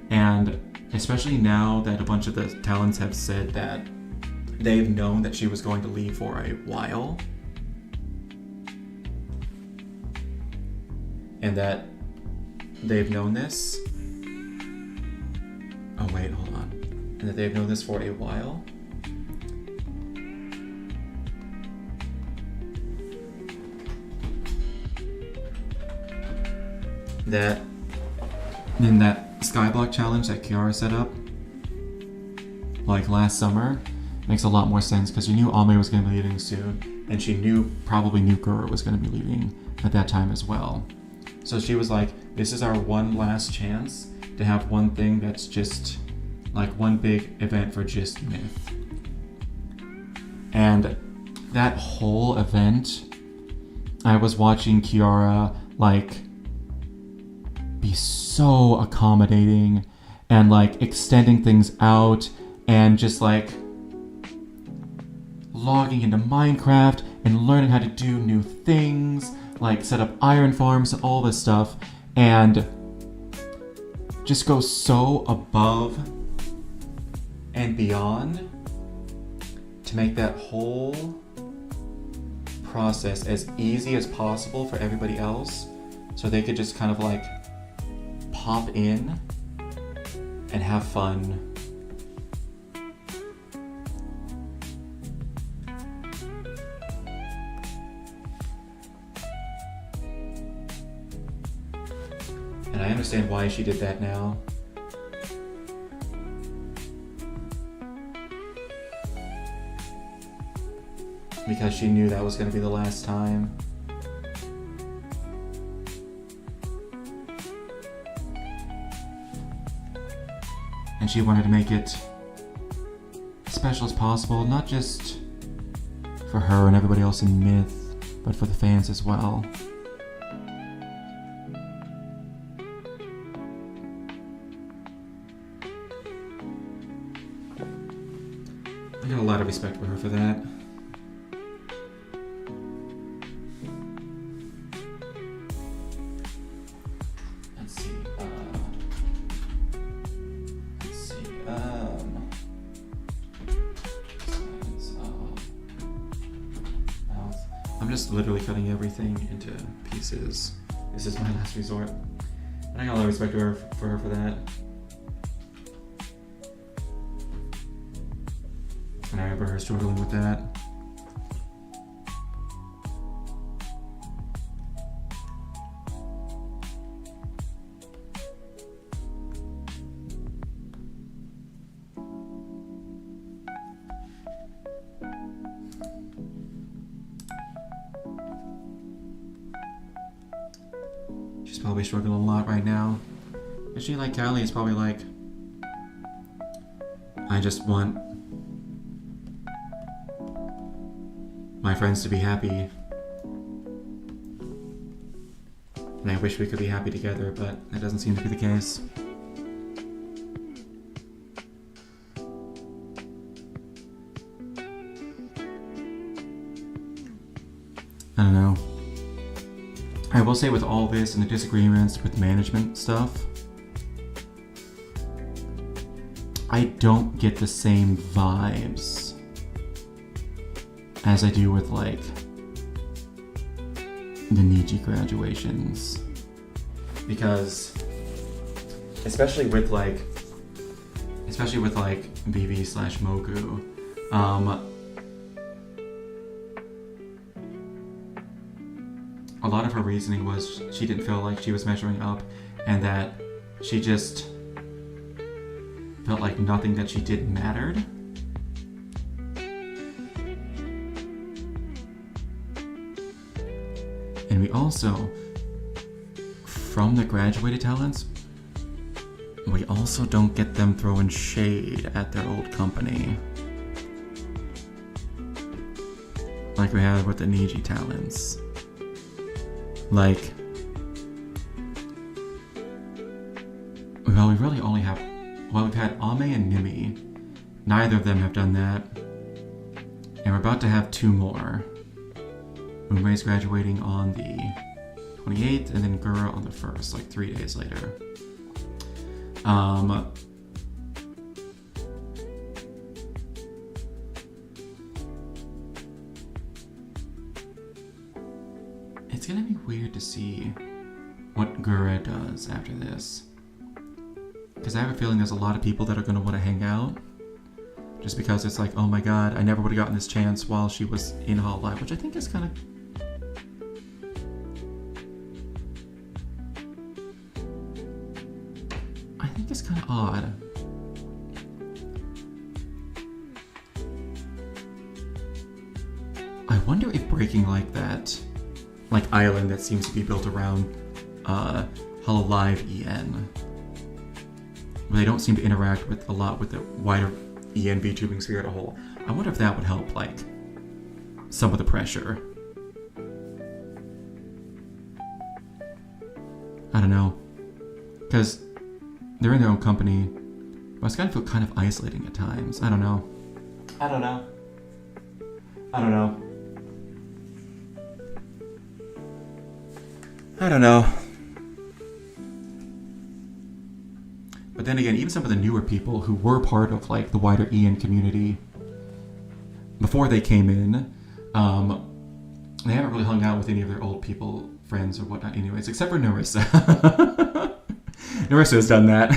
And especially now that a bunch of the talents have said that they've known that she was going to leave for a while, and that they've known this. Oh wait, hold on. And that they've known this for a while. That in that Skyblock challenge that Kiara set up, like last summer, makes a lot more sense because you knew Ame was going to be leaving soon, and she probably knew Gura was going to be leaving at that time as well. So she was like, this is our one last chance to have one thing that's just like one big event for just Myth. And that whole event, I was watching Kiara like be so accommodating and like extending things out and just like logging into Minecraft and learning how to do new things, like set up iron farms and all this stuff, and just go so above and beyond to make that whole process as easy as possible for everybody else, so they could just kind of like pop in and have fun. And I understand why she did that now. Because she knew that was going to be the last time. And she wanted to make it as special as possible, not just for her and everybody else in Myth, but for the fans as well. I got a lot of respect for her for that. I'm just literally cutting everything into pieces. This is my last resort. And I got a lot of respect for her for that. And I remember her struggling with that. She's probably struggling a lot right now. And she, like Callie, is probably like, I just want my friends to be happy. And I wish we could be happy together, but that doesn't seem to be the case. I don't know. I will say with all this and the disagreements with management stuff, I don't get the same vibes as I do with like the Niji graduations. Because especially with like Vivi/Moku, a lot of her reasoning was she didn't feel like she was measuring up, and that she just felt like nothing that she did mattered. And we also, from the graduated talents, we also don't get them throwing shade at their old company like we had with the Niji talents. Like, well, we really only have, well, we've had Ame and Nimi. Neither of them have done that. And we're about to have two more. Ume's graduating on the 28th, and then Gura on the 1st, like 3 days later. It's gonna be weird to see what Gura does after this. Because I have a feeling there's a lot of people that are gonna want to hang out. Just because it's like, oh my god, I never would have gotten this chance while she was in Hall Live, which I think is kind of... I think it's kind of odd. I wonder if breaking like that like island that seems to be built around Live EN. But they don't seem to interact with a lot with the wider EN VTubing sphere as a whole. I wonder if that would help, like, some of the pressure. I don't know. Because they're in their own company, but it's gotta feel kind of isolating at times. I don't know. I don't know. I don't know. I don't know. But then again, even some of the newer people who were part of like the wider EN community before they came in, they haven't really hung out with any of their old people, friends or whatnot anyways, except for Narissa. Narissa has done that.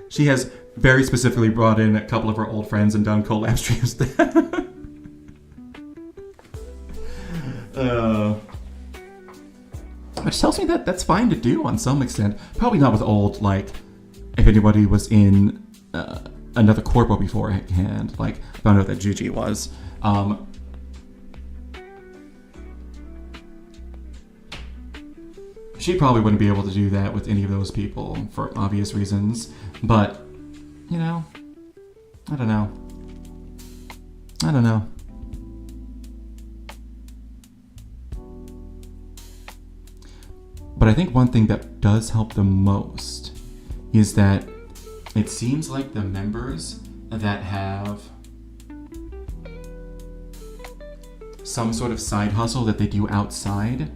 She has very specifically brought in a couple of her old friends and done collab streams there. Which tells me that that's fine to do on some extent. Probably not with old, like, if anybody was in another corpo beforehand. Like, I found out that Gigi was. She probably wouldn't be able to do that with any of those people for obvious reasons. But, you know, I don't know. I don't know. But I think one thing that does help the most is that it seems like the members that have some sort of side hustle that they do outside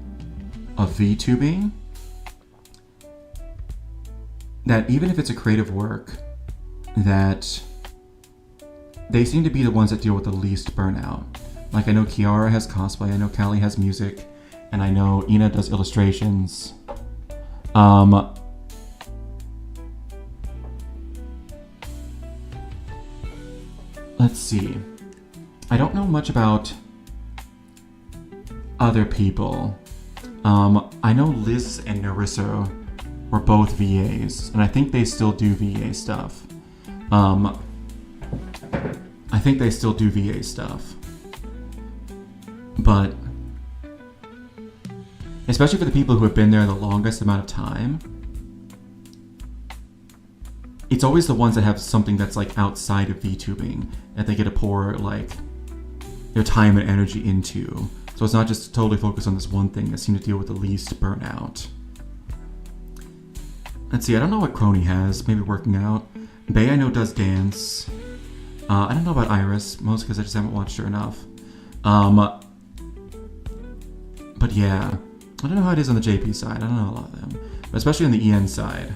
of VTubing, that even if it's a creative work, that they seem to be the ones that deal with the least burnout. Like, I know Kiara has cosplay, I know Callie has music, and I know Ina does illustrations. Let's see. I don't know much about other people. I know Liz and Narissa were both VAs, and I think they still do VA stuff. But especially for the people who have been there the longest amount of time, it's always the ones that have something that's like outside of VTubing that they get to pour like their time and energy into. So it's not just totally focused on this one thing that seems to deal with the least burnout. Let's see, I don't know what Crony has. Maybe working out. Bae I know does dance. I don't know about Iris, mostly because I just haven't watched her enough. But yeah, I don't know how it is on the JP side. I don't know a lot of them, but especially on the EN side.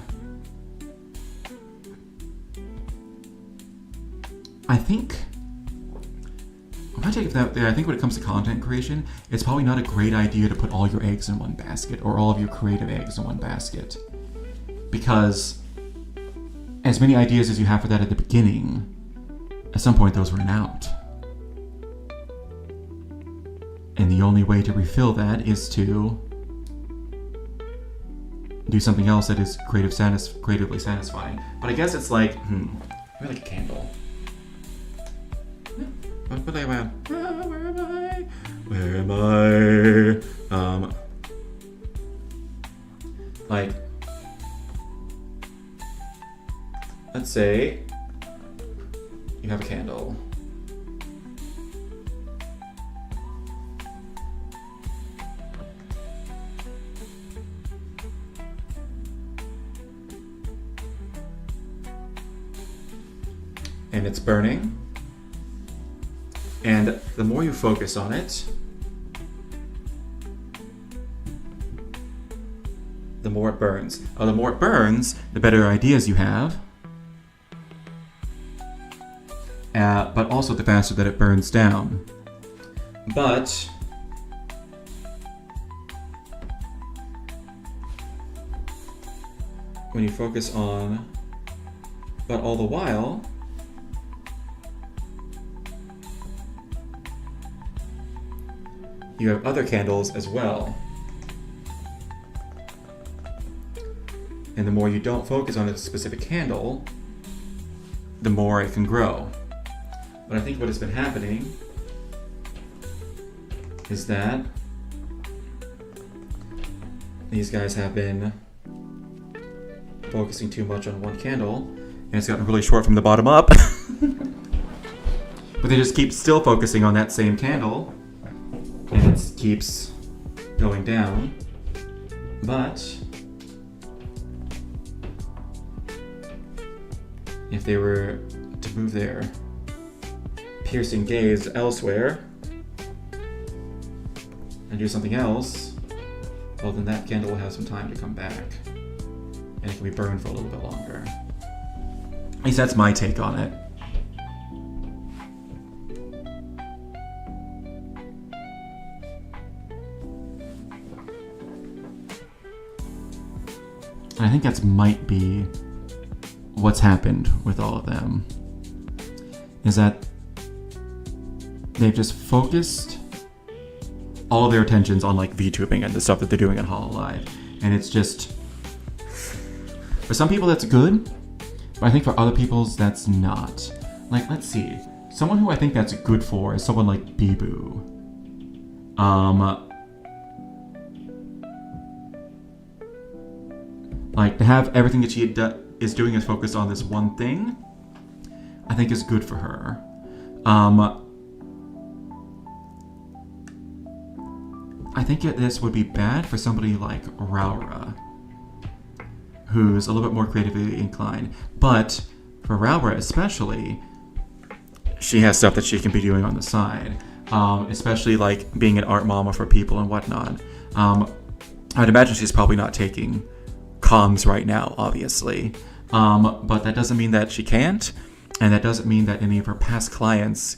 I think when it comes to content creation, it's probably not a great idea to put all your eggs in one basket or all of your creative eggs in one basket. Because as many ideas as you have for that at the beginning, at some point those run out. And the only way to refill that is to do something else that is creatively satisfying. But I guess it's like, maybe like a candle. Where am I? Like, let's say you have a candle. And it's burning. And the more you focus on it, the more it burns. The more it burns, the better ideas you have. But also the faster that it burns down. But when you focus on, but all the while, you have other candles as well. And the more you don't focus on a specific candle, the more it can grow. But I think what has been happening is that these guys have been focusing too much on one candle, and it's gotten really short from the bottom up. But they just keep still focusing on that same candle, and it keeps going down. But if they were to move their piercing gaze elsewhere and do something else, well, then that candle will have some time to come back, and it can be burned for a little bit longer. At least that's my take on it. I think that might be what's happened with all of them, is that they've just focused all their attentions on like VTubing and the stuff that they're doing at HoloLive. And it's just, for some people that's good, but I think for other people's that's not. Like, let's see. Someone who I think that's good for is someone like Bibu. Like, to have everything that she is doing is focused on this one thing, I think is good for her. I think this would be bad for somebody like Raura, who's a little bit more creatively inclined. But for Raura especially, she has stuff that she can be doing on the side, especially like being an art mama for people and whatnot. I'd imagine she's probably not taking comms right now, obviously, but that doesn't mean that she can't, and that doesn't mean that any of her past clients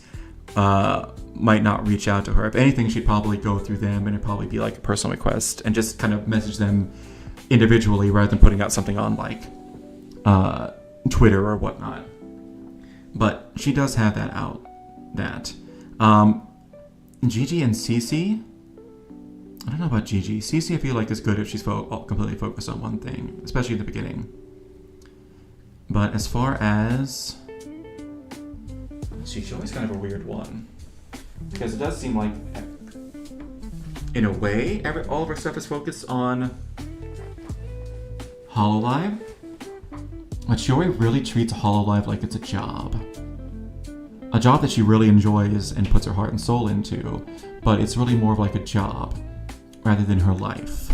might not reach out to her. If anything, she'd probably go through them, and it'd probably be like a personal request and just kind of message them individually rather than putting out something on like Twitter or whatnot. But she does have that out. Gigi and Cece, I don't know about Gigi. Cece I feel like is good if she's completely focused on one thing, especially in the beginning. But as far as... she's always kind of a weird one. Because it does seem like, in a way, all of her stuff is focused on HoloLive. But Shiori really treats HoloLive like it's a job. A job that she really enjoys and puts her heart and soul into. But it's really more of like a job rather than her life.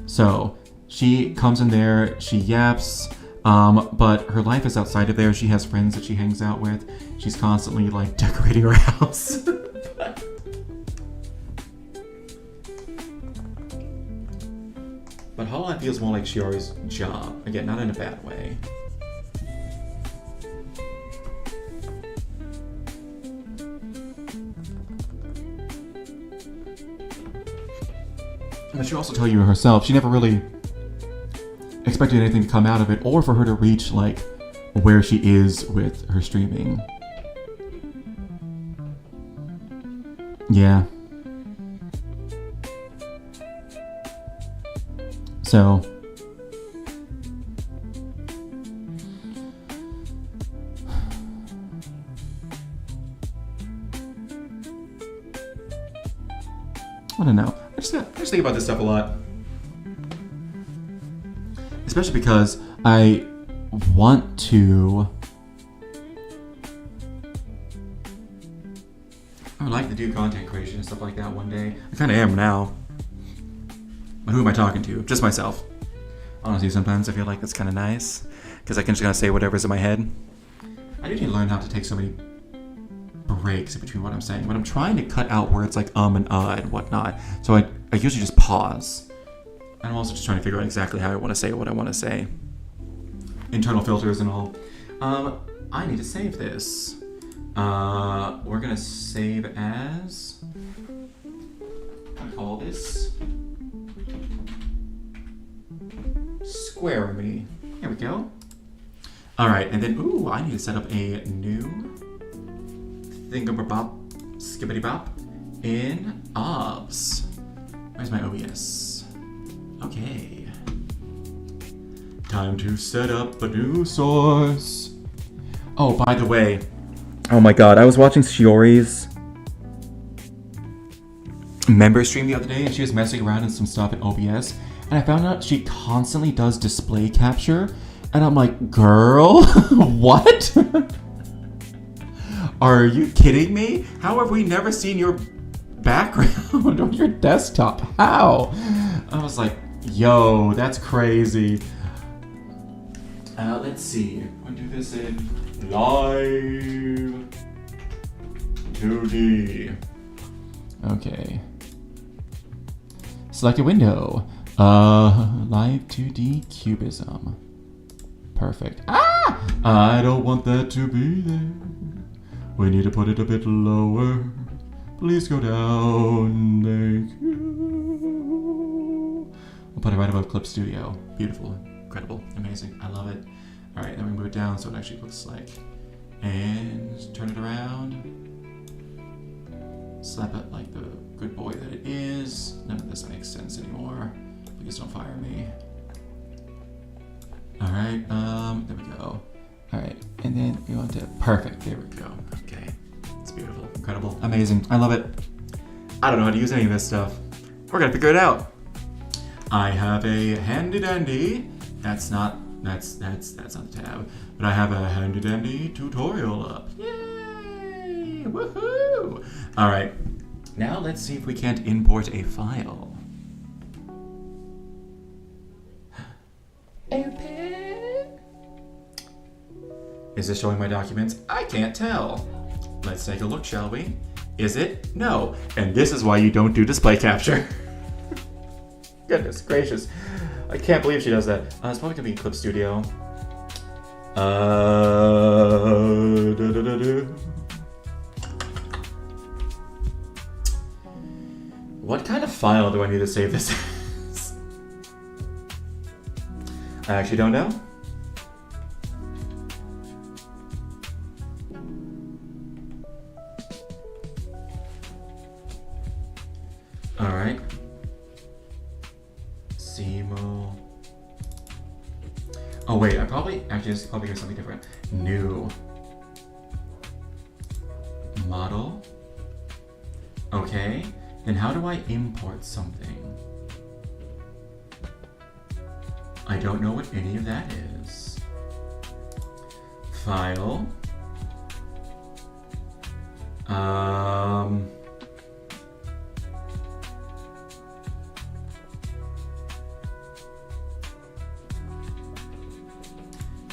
So she comes in there, she yaps, but her life is outside of there. She has friends that she hangs out with. She's constantly like decorating her house. But HoloLive feels more like Shiori's job. Again, not in a bad way. But she'll also tell you herself, she never really expected anything to come out of it, or for her to reach like where she is with her streaming. Yeah. So I don't know. I just think about this stuff a lot. Especially because I want to... I would like to do content creation and stuff like that one day. I kind of am now. But who am I talking to? Just myself. Honestly, sometimes I feel like that's kind of nice. Because I can just kind of say whatever's in my head. I do need to learn how to take so many breaks in between what I'm saying. But I'm trying to cut out words like and and whatnot. So I usually just pause. And I'm also just trying to figure out exactly how I want to say what I want to say. Internal filters and all. I need to save this. We're going to save as... I call this... Square Me. Here we go. Alright, and then, ooh, I need to set up a new thingamabop, skibbity bop in OBS. Where's my OBS? Okay. Time to set up a new source. Oh, by the way, Oh my god, I was watching Shiori's member stream the other day, and she was messing around in some stuff in OBS, and I found out she constantly does display capture, and I'm like, girl, what? Are you kidding me? How have we never seen your background on your desktop? How? I was like, yo, that's crazy. Let's see. I'll do this in Live2D. Okay. Select a window. Live2D Cubism. Perfect. Ah! I don't want that to be there. We need to put it a bit lower. Please go down. Thank you. We'll put it right above Clip Studio. Beautiful. Incredible. Amazing. I love it. Alright, then we move it down so it actually looks like. And turn it around. Slap it like the good boy that it is. None of this makes sense anymore. Please don't fire me. Alright, there we go. Alright, and then we want to, perfect, there we go. Okay, it's beautiful, incredible, amazing, I love it. I don't know how to use any of this stuff. We're gonna figure it out. I have a handy dandy, that's not the tab, but I have a handy dandy tutorial up. Yay, woohoo! Alright, now let's see if we can't import a file. Open. Is this showing my documents? I can't tell. Let's take a look, shall we? Is it? No. And this is why you don't do display capture. Goodness gracious. I can't believe she does that. It's probably gonna be Clip Studio. What kind of file do I need to save this as? I actually don't know. All right. Simo. Oh wait, this is probably something different. New. Model. Okay. Then how do I import something? I don't know what any of that is. File.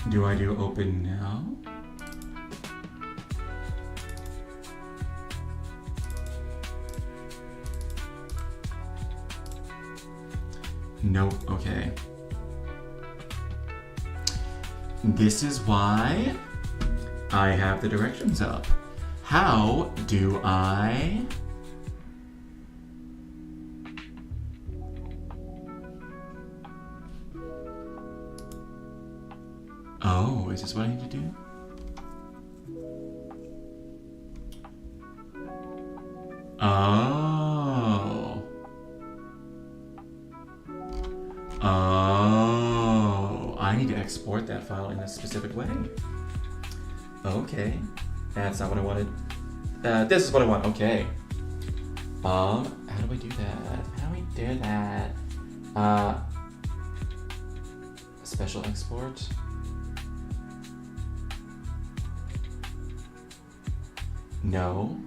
Do I do open now? Nope, okay. This is why I have the directions up. How do I... Oh, is this what I need to do? Oh. Oh. I need to export that file in a specific way. Okay. That's not what I wanted. This is what I want. Okay. How do I do that? How do we do that? Special export. No.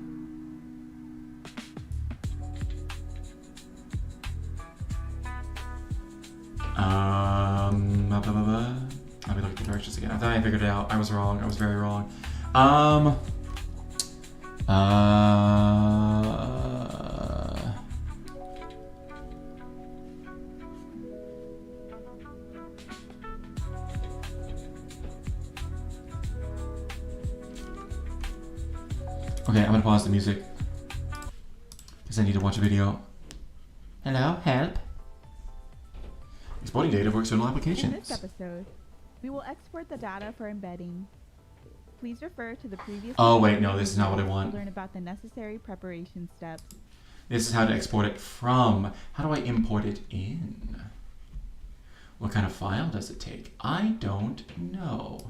Let me look at the directions again. I thought I figured it out. I was wrong. I was very wrong. Okay, I'm gonna pause the music because I need to watch a video. Hello, help. Exporting data for external applications. In this episode, we will export the data for embedding. Please refer to the previous. Oh wait, no, this is not what I want. To learn about the necessary preparation steps. This is how to export it from. How do I import it in? What kind of file does it take? I don't know.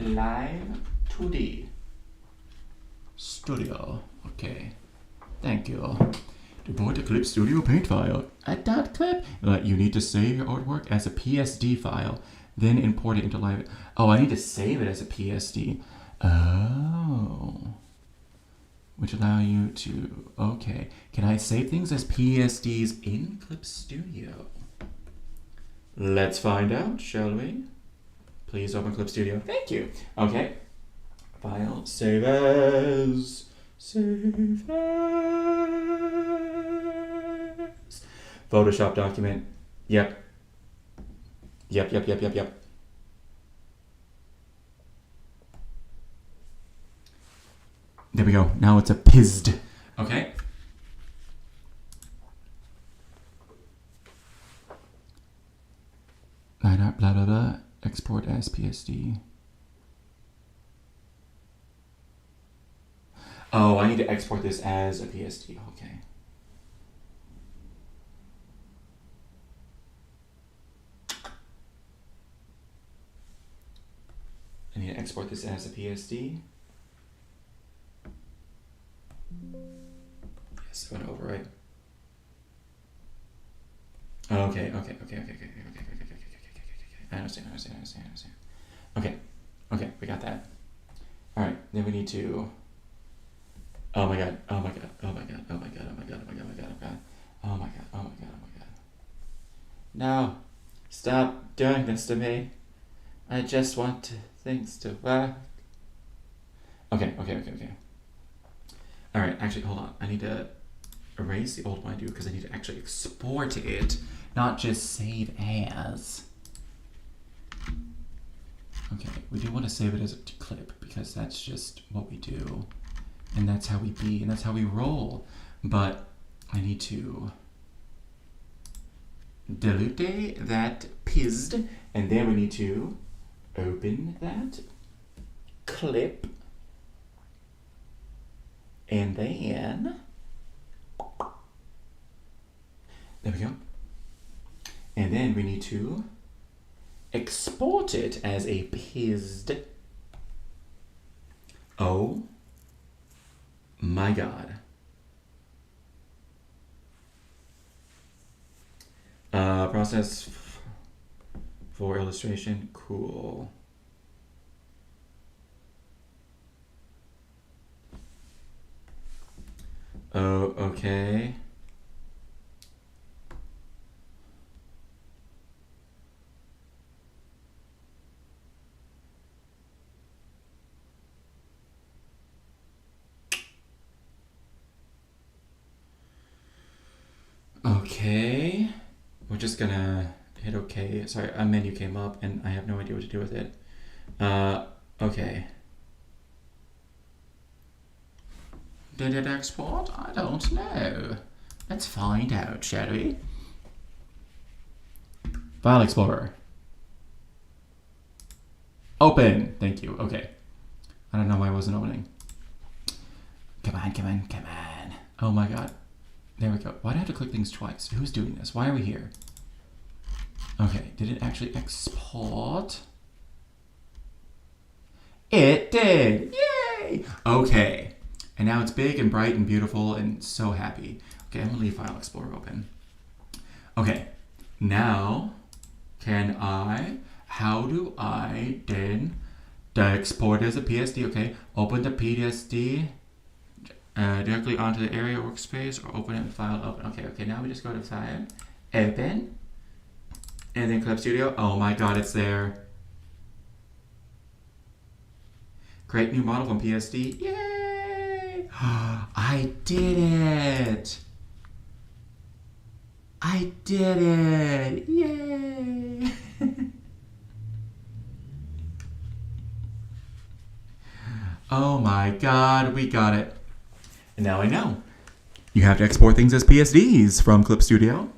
Live2D Studio. Okay. Thank you. Import the Clip Studio Paint file. A .clip. You need to save your artwork as a PSD file, then import it into Live. Oh, I need to save it as a PSD. Oh. Which allow you to, okay. Can I save things as PSDs in Clip Studio? Let's find out, shall we? Please open Clip Studio. Thank you. Okay. File, save as. Save as. Photoshop document. Yep. Yep. There we go. Now it's a PISD. Okay. Line art, blah, blah, blah. Export as PSD. Oh, I need to export this as a PSD. Okay. I need to export this as a PSD. Yes, I'm gonna overwrite. Okay. I understand. Okay, we got that. All right, then we need to. Oh my god. No, stop doing this to me. I just want things to work. Okay. All right, actually, hold on. I need to erase the old one I do because I need to actually export it, not just save as. Okay, we do want to save it as a clip because that's just what we do, and that's how we be, and that's how we roll. But I need to delete that PISD, and then we need to open that clip, and then there we go. And then we need to export it as a PISD. Oh my god. Process for illustration. Cool. Oh, okay. Okay, we're just gonna hit OK. Sorry, a menu came up and I have no idea what to do with it. Okay. Did it export? I don't know. Let's find out, shall we? File Explorer. Open. Thank you. Okay. I don't know why I wasn't opening. Come on. Oh my god. There we go. Why do I have to click things twice? Who's doing this? Why are we here? Okay, did it actually export? It did! Yay! Okay. And now it's big and bright and beautiful and so happy. Okay, I'm gonna leave File Explorer open. Okay, now how do I then export as a PSD? Okay, open the PSD. Directly onto the area workspace or open it in File, open. Okay, now we just go to File, Open, and then Clip Studio. Oh my god, it's there. Create new model from PSD. Yay! I did it! Yay! Oh my god, we got it. And now I know. You have to export things as PSDs from Clip Studio.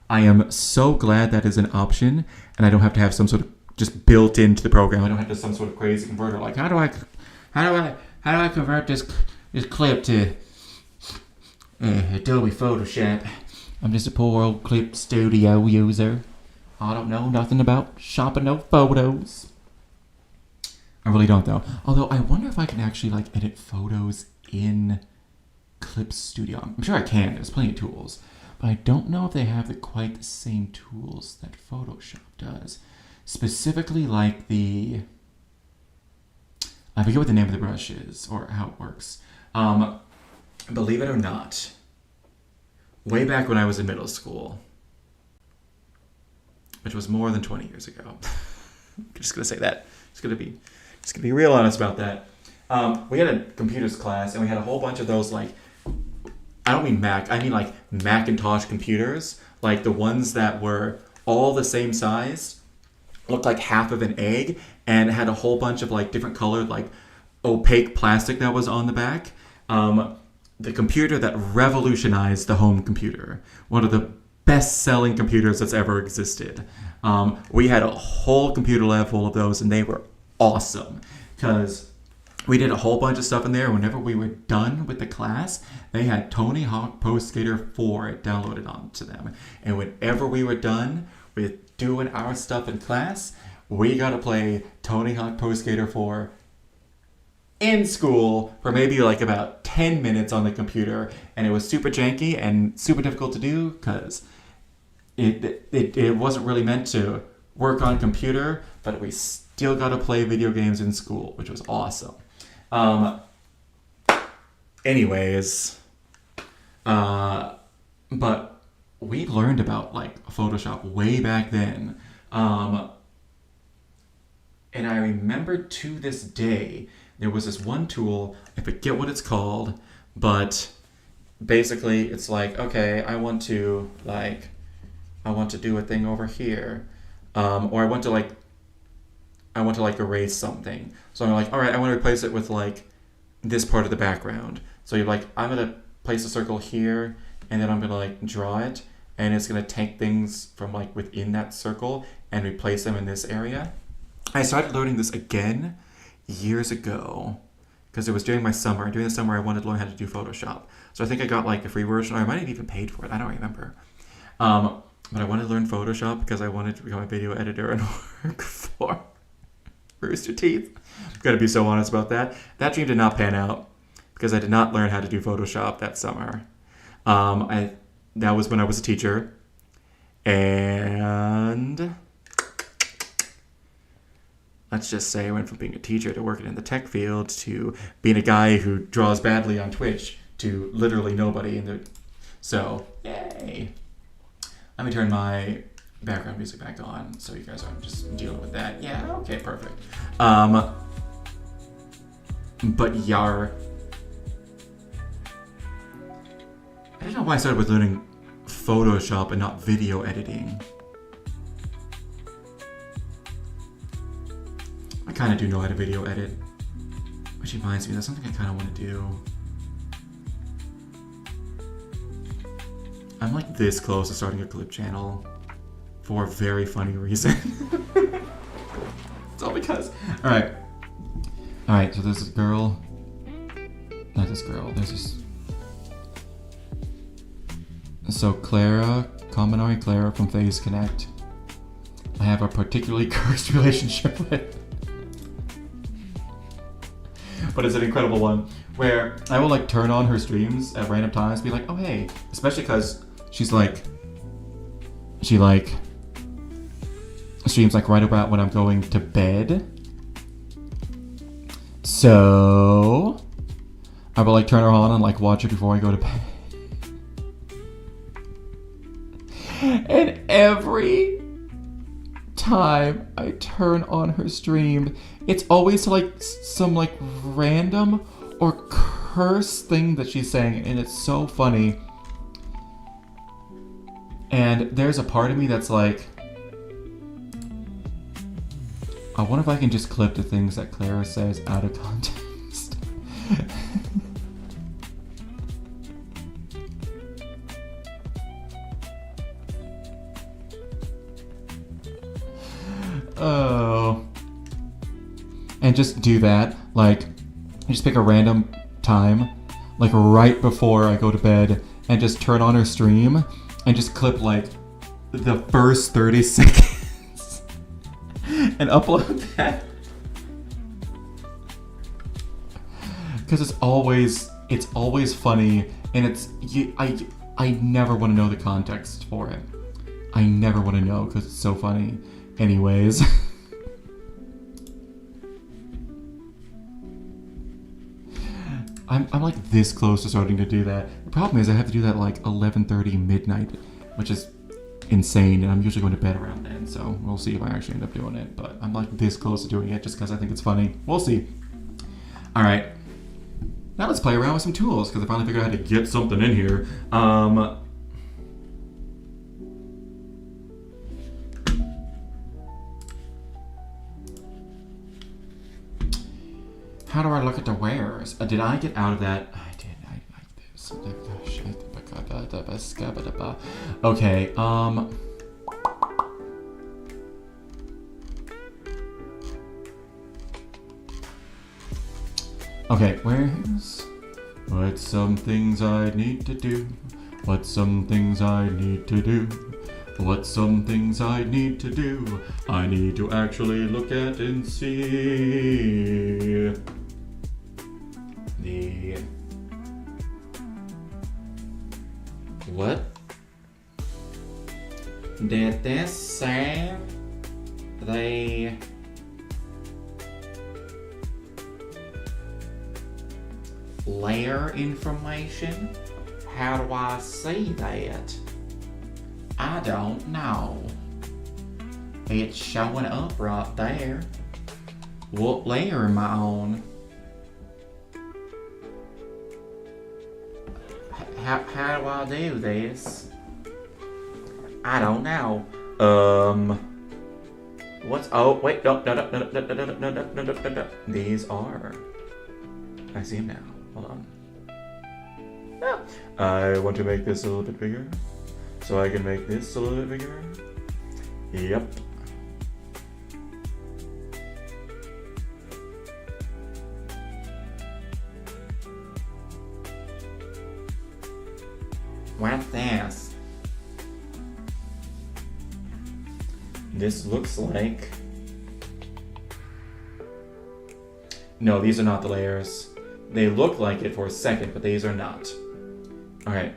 I am so glad that is an option, and I don't have to have some sort of just built into the program. I don't have to some sort of crazy converter. Like, how do I convert this clip to Adobe Photoshop? I'm just a poor old Clip Studio user. I don't know nothing about shopping no photos. I really don't though. Although I wonder if I can actually like edit photos in Clip Studio. I'm sure I can. There's plenty of tools. But I don't know if they have quite the same tools that Photoshop does. Specifically like the... I forget what the name of the brush is or how it works. Believe it or not, way back when I was in middle school, which was more than 20 years ago. I'm just gonna say that. Just gonna be real honest about that. We had a computers class and we had a whole bunch of those like, I don't mean Mac, I mean like Macintosh computers, like the ones that were all the same size, looked like half of an egg, and had a whole bunch of like different colored like opaque plastic that was on the back. The computer that revolutionized the home computer. One of the best-selling computers that's ever existed. We had a whole computer lab full of those, and they were awesome because we did a whole bunch of stuff in there. Whenever we were done with the class, they had Tony Hawk Pro Skater 4 downloaded onto them. And whenever we were done with doing our stuff in class, we got to play Tony Hawk Pro Skater 4 in school for maybe like about 10 minutes on the computer. And it was super janky and super difficult to do because it wasn't really meant to work on computer, but we still got to play video games in school, which was awesome. Anyways, but we learned about like Photoshop way back then. And I remember to this day, there was this one tool, I forget what it's called, but basically it's like, okay, I want to do a thing over here. Or I want to erase something. So I'm like, all right, I want to replace it with like this part of the background. So you're like, I'm going to place a circle here, and then I'm going to like draw it, and it's going to take things from like within that circle and replace them in this area. I started learning this again years ago because it was during my summer. During the summer, I wanted to learn how to do Photoshop. So I think I got like a free version, or I might have even paid for it. I don't remember. But I wanted to learn Photoshop because I wanted to become a video editor and work for Rooster Teeth. I've got to be so honest about that. That dream did not pan out because I did not learn how to do Photoshop that summer. That was when I was a teacher. And let's just say I went from being a teacher to working in the tech field to being a guy who draws badly on Twitch to literally nobody. So, yay. Let me turn my background music back on so you guys aren't just dealing with that. Yeah, okay, perfect. But yar. I don't know why I started with learning Photoshop and not video editing. I kind of do know how to video edit, which reminds me, that's something I kind of want to do. I'm like this close to starting a clip channel for a very funny reason. It's all because... Alright, so there's this girl. Not this girl, there's this... So Clara, Combinary Clara from Phase Connect, I have a particularly cursed relationship with. But it's an incredible one, where I will like turn on her streams at random times, be like, oh hey, especially because she streams like right about when I'm going to bed. So I will like turn her on and like watch it before I go to bed. And every time I turn on her stream, it's always like some like random or curse thing that she's saying, and it's so funny. And there's a part of me that's like, I wonder if I can just clip the things that Clara says out of context. Oh. And just do that. Like, just pick a random time, like right before I go to bed, and just turn on her stream, and just clip like the first 30 seconds and upload that. because it's always funny, and I never want to know the context for it. I never want to know because it's so funny. Anyways. I'm like this close to starting to do that. The problem is I have to do that like 11:30 midnight, which is insane, and I'm usually going to bed around then, so we'll see if I actually end up doing it. But I'm like this close to doing it just because I think it's funny. We'll see. Alright. Now let's play around with some tools, because I finally figured out how to get something in here. How do I look at the wares? Did I get out of that? I did. Okay, okay, where's... What's some things I need to do? What's some things I need to do? What's some things I need to do? I need to actually look at and see... What? Did this say the layer information? How do I see that? I don't know. It's showing up right there. What layer am I on? How do I do this? I don't know. What's... Oh, wait, no. These are... I see them now. Hold on. No. I want to make this a little bit bigger, so I can make this a little bit bigger. Yep. What's this? This looks like... No, these are not the layers. They look like it for a second, but these are not. Alright,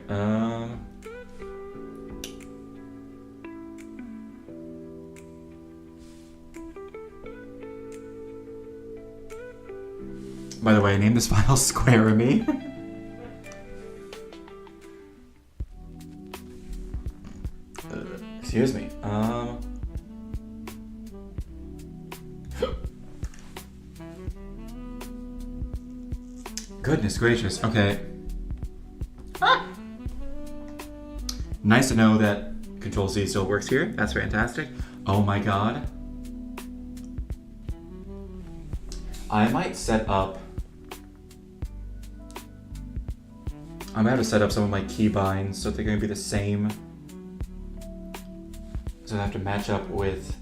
By the way, I named this file Square-Me. Excuse me. Goodness gracious. Okay. Nice to know that Control-C still works here. That's fantastic. Oh my god. I might set up... I might have to set up some of my keybinds so they're going to be the same. So I have to match up with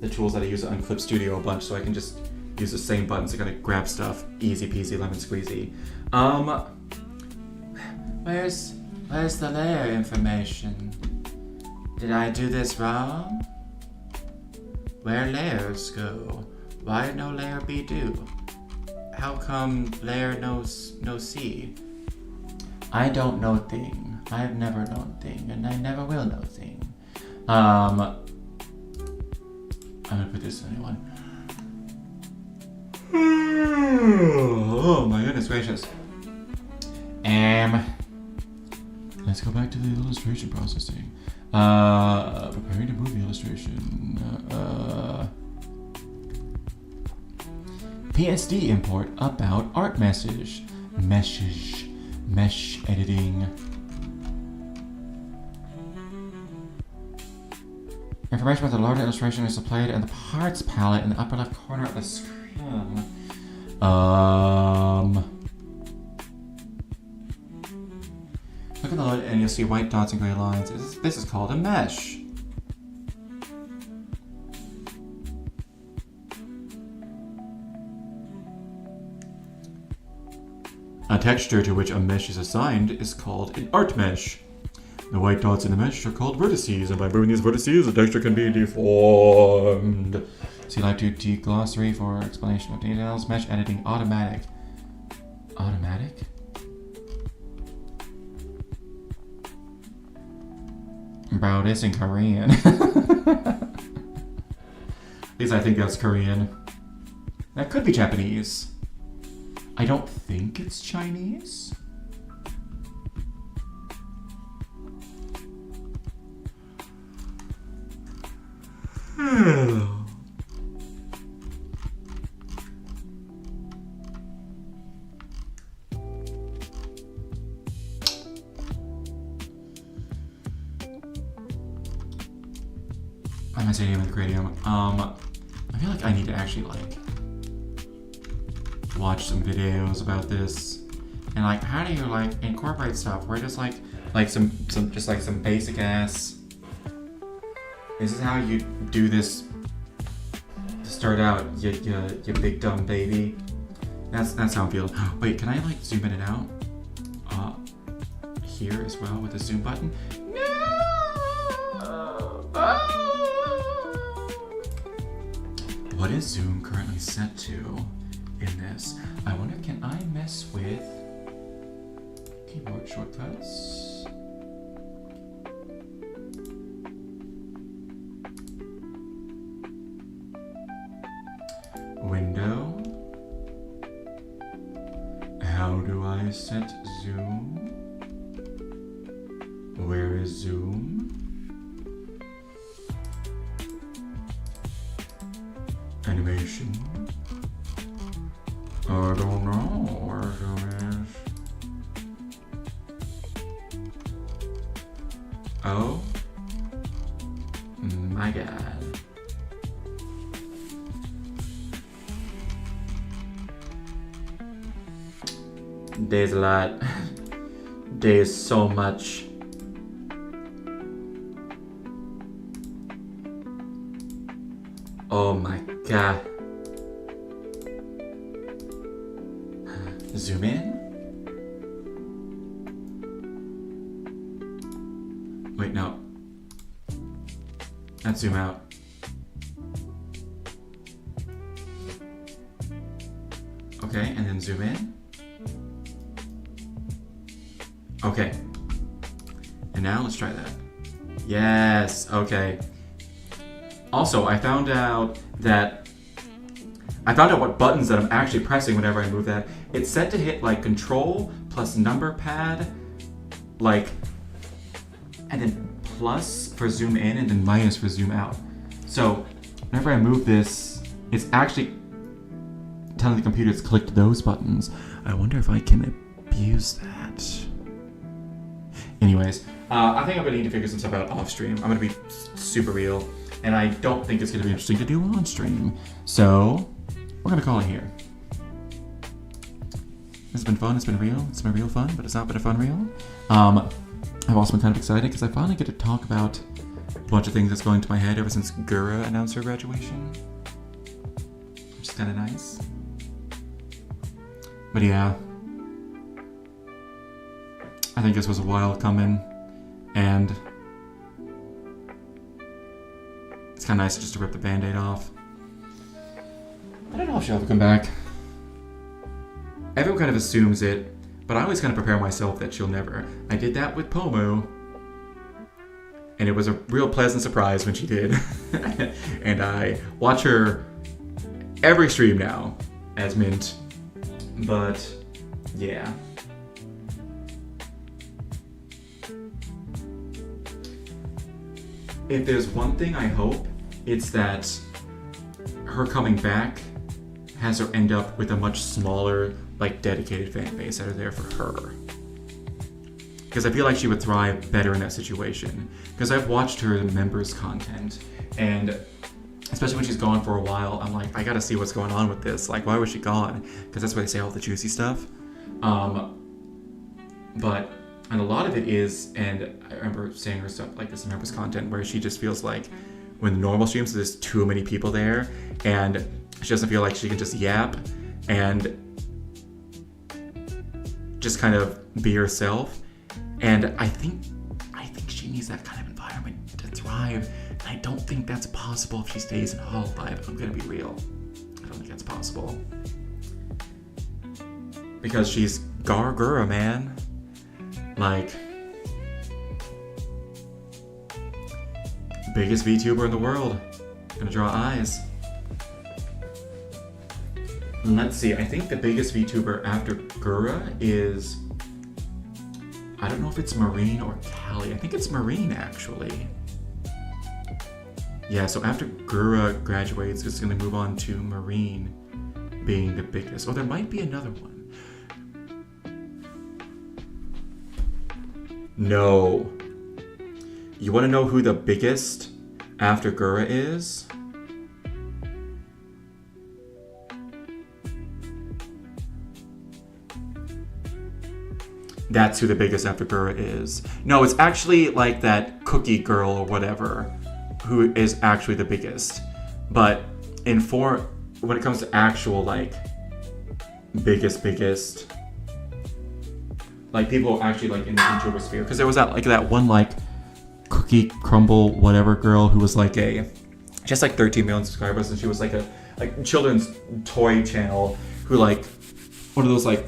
the tools that I use on Clip Studio a bunch, so I can just use the same buttons to kind of grab stuff. Easy peasy lemon squeezy. Where's the layer information? Did I do this wrong? Where layers go? Why no layer be do? How come layer no C? I don't know thing. I've never known thing, and I never will know thing. I'm gonna put this in a new one. Oh my goodness gracious. Let's go back to the illustration processing. Preparing to move the illustration. PSD import about art message. Mesh editing. Information about the loaded illustration is displayed in the parts palette in the upper left corner of the screen. Look at the load and you'll see white dots and gray lines. This is called a mesh. A texture to which a mesh is assigned is called an art mesh. The white dots in the mesh are called vertices, and by moving these vertices, the texture can be deformed. See Live2D glossary for explanation of details. Mesh editing automatic. Automatic? Bro, this in Korean. At least I think that's Korean. That could be Japanese. I don't think it's Chinese. I'm gonna say name of the Gradium. I feel like I need to actually like watch some videos about this. And like, how do you like incorporate stuff where just like some basic ass. This is how you do this to start out, you big dumb baby. That's how I'm feeling. Wait, can I like zoom in and out? Here as well with the zoom button. What is zoom currently set to in this? I wonder, can I mess with keyboard shortcuts? Window. How do I set zoom? Where is zoom? Animation. I don't know where zoom is. Oh my god. There's a lot. There's so much. Oh my god. Zoom in? Wait, no. Let's zoom out. Okay, and then zoom in. Okay. And now let's try that. Yes, okay. Also, I found out what buttons that I'm actually pressing whenever I move that. It's set to hit like control plus number pad, like, and then plus for zoom in and then minus for zoom out. So whenever I move this, it's actually telling the computer it's clicked those buttons. I wonder if I can abuse that. Anyways, I think I'm gonna need to figure some stuff out off stream. I'm gonna be super real, and I don't think it's gonna be interesting to do on stream. So we're gonna call it here. It's been fun, it's been real, it's been real fun, but it's not been a fun reel. I've also been kind of excited because I finally get to talk about a bunch of things that's going to my head ever since Gura announced her graduation, which is kind of nice. But yeah, I think this was a while coming, and it's kind of nice just to rip the band-aid off. I don't know if she'll ever come back. Everyone kind of assumes it, but I always kind of prepare myself that she'll never. I did that with Pomu, and it was a real pleasant surprise when she did. And I watch her every stream now as Mint, but yeah. If there's one thing I hope, it's that her coming back has her end up with a much smaller, like, dedicated fan base that are there for her. Because I feel like she would thrive better in that situation. Because I've watched her members' content, and especially when she's gone for a while, I'm like, I gotta see what's going on with this. Like, why was she gone? Because that's where they say all the juicy stuff. But, and a lot of it is, and I remember saying her stuff like this in members' content, where she just feels like when the normal streams, there's too many people there, and she doesn't feel like she can just yap and just kind of be herself. And I think she needs that kind of environment to thrive. And I don't think that's possible if she stays in Hololive. I'm gonna be real. I don't think that's possible. because she's Gargura, man. Like, biggest VTuber in the world. Gonna draw eyes. Let's see, I think the biggest VTuber after Gura is, I don't know if it's Marine or Callie. I think it's Marine, actually. Yeah, so after Gura graduates, it's gonna move on to Marine being the biggest. Oh, there might be another one. No. You wanna know who the biggest after Gura is? That's who the biggest after Gura is. No, it's actually like that cookie girl or whatever who is actually the biggest. But when it comes to actual like biggest, like people actually like in the VTuber sphere, because there was that one like cookie crumble whatever girl who was like just like 13 million subscribers, and she was like a children's toy channel who like one of those like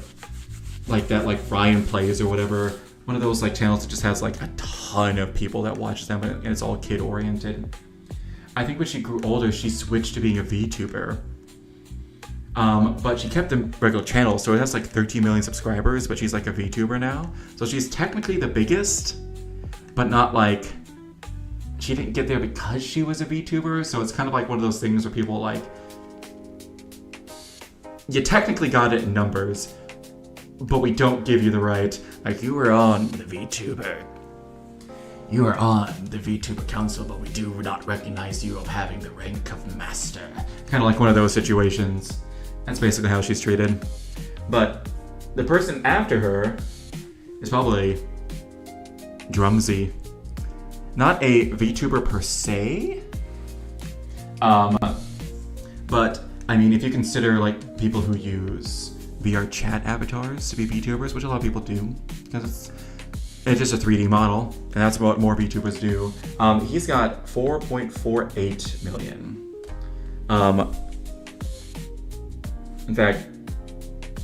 that like Ryan Plays or whatever, one of those like channels that just has like a ton of people that watch them, and it's all kid oriented. I think when she grew older, she switched to being a VTuber. But she kept the regular channel, so it has like 13 million subscribers, but she's like a VTuber now. So she's technically the biggest, but not like, she didn't get there because she was a VTuber, so it's kind of like one of those things where people like, you technically got it in numbers, but we don't give you the right, like, you were on the VTuber. You are on the VTuber Council, but we do not recognize you of having the rank of Master. Kind of like one of those situations. That's basically how she's treated. But the person after her is probably Drumsy. Not a VTuber per se, but I mean, if you consider like people who use VR chat avatars to be VTubers, which a lot of people do, because it's just a 3D model, and that's what more VTubers do. He's got 4.48 million. In fact,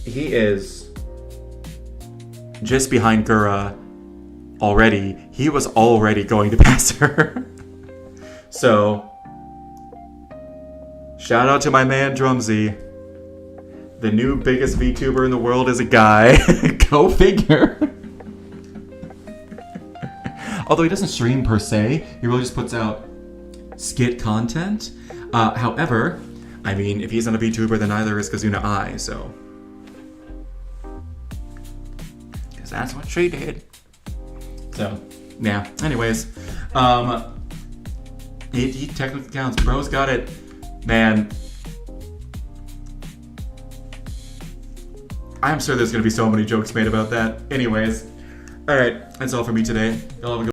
he is just behind Gura already. He was already going to pass her. So, shout out to my man Drumsy. The new biggest VTuber in the world is a guy. Go figure. Although he doesn't stream per se, he really just puts out skit content. However, I mean, if he's not a VTuber, then neither is Kazuna Ai, so. Because that's what she did. So, yeah. Anyways, he technically counts. Bro's got it. Man. I'm sure there's going to be so many jokes made about that. Anyways. Alright, that's all for me today. Y'all have a good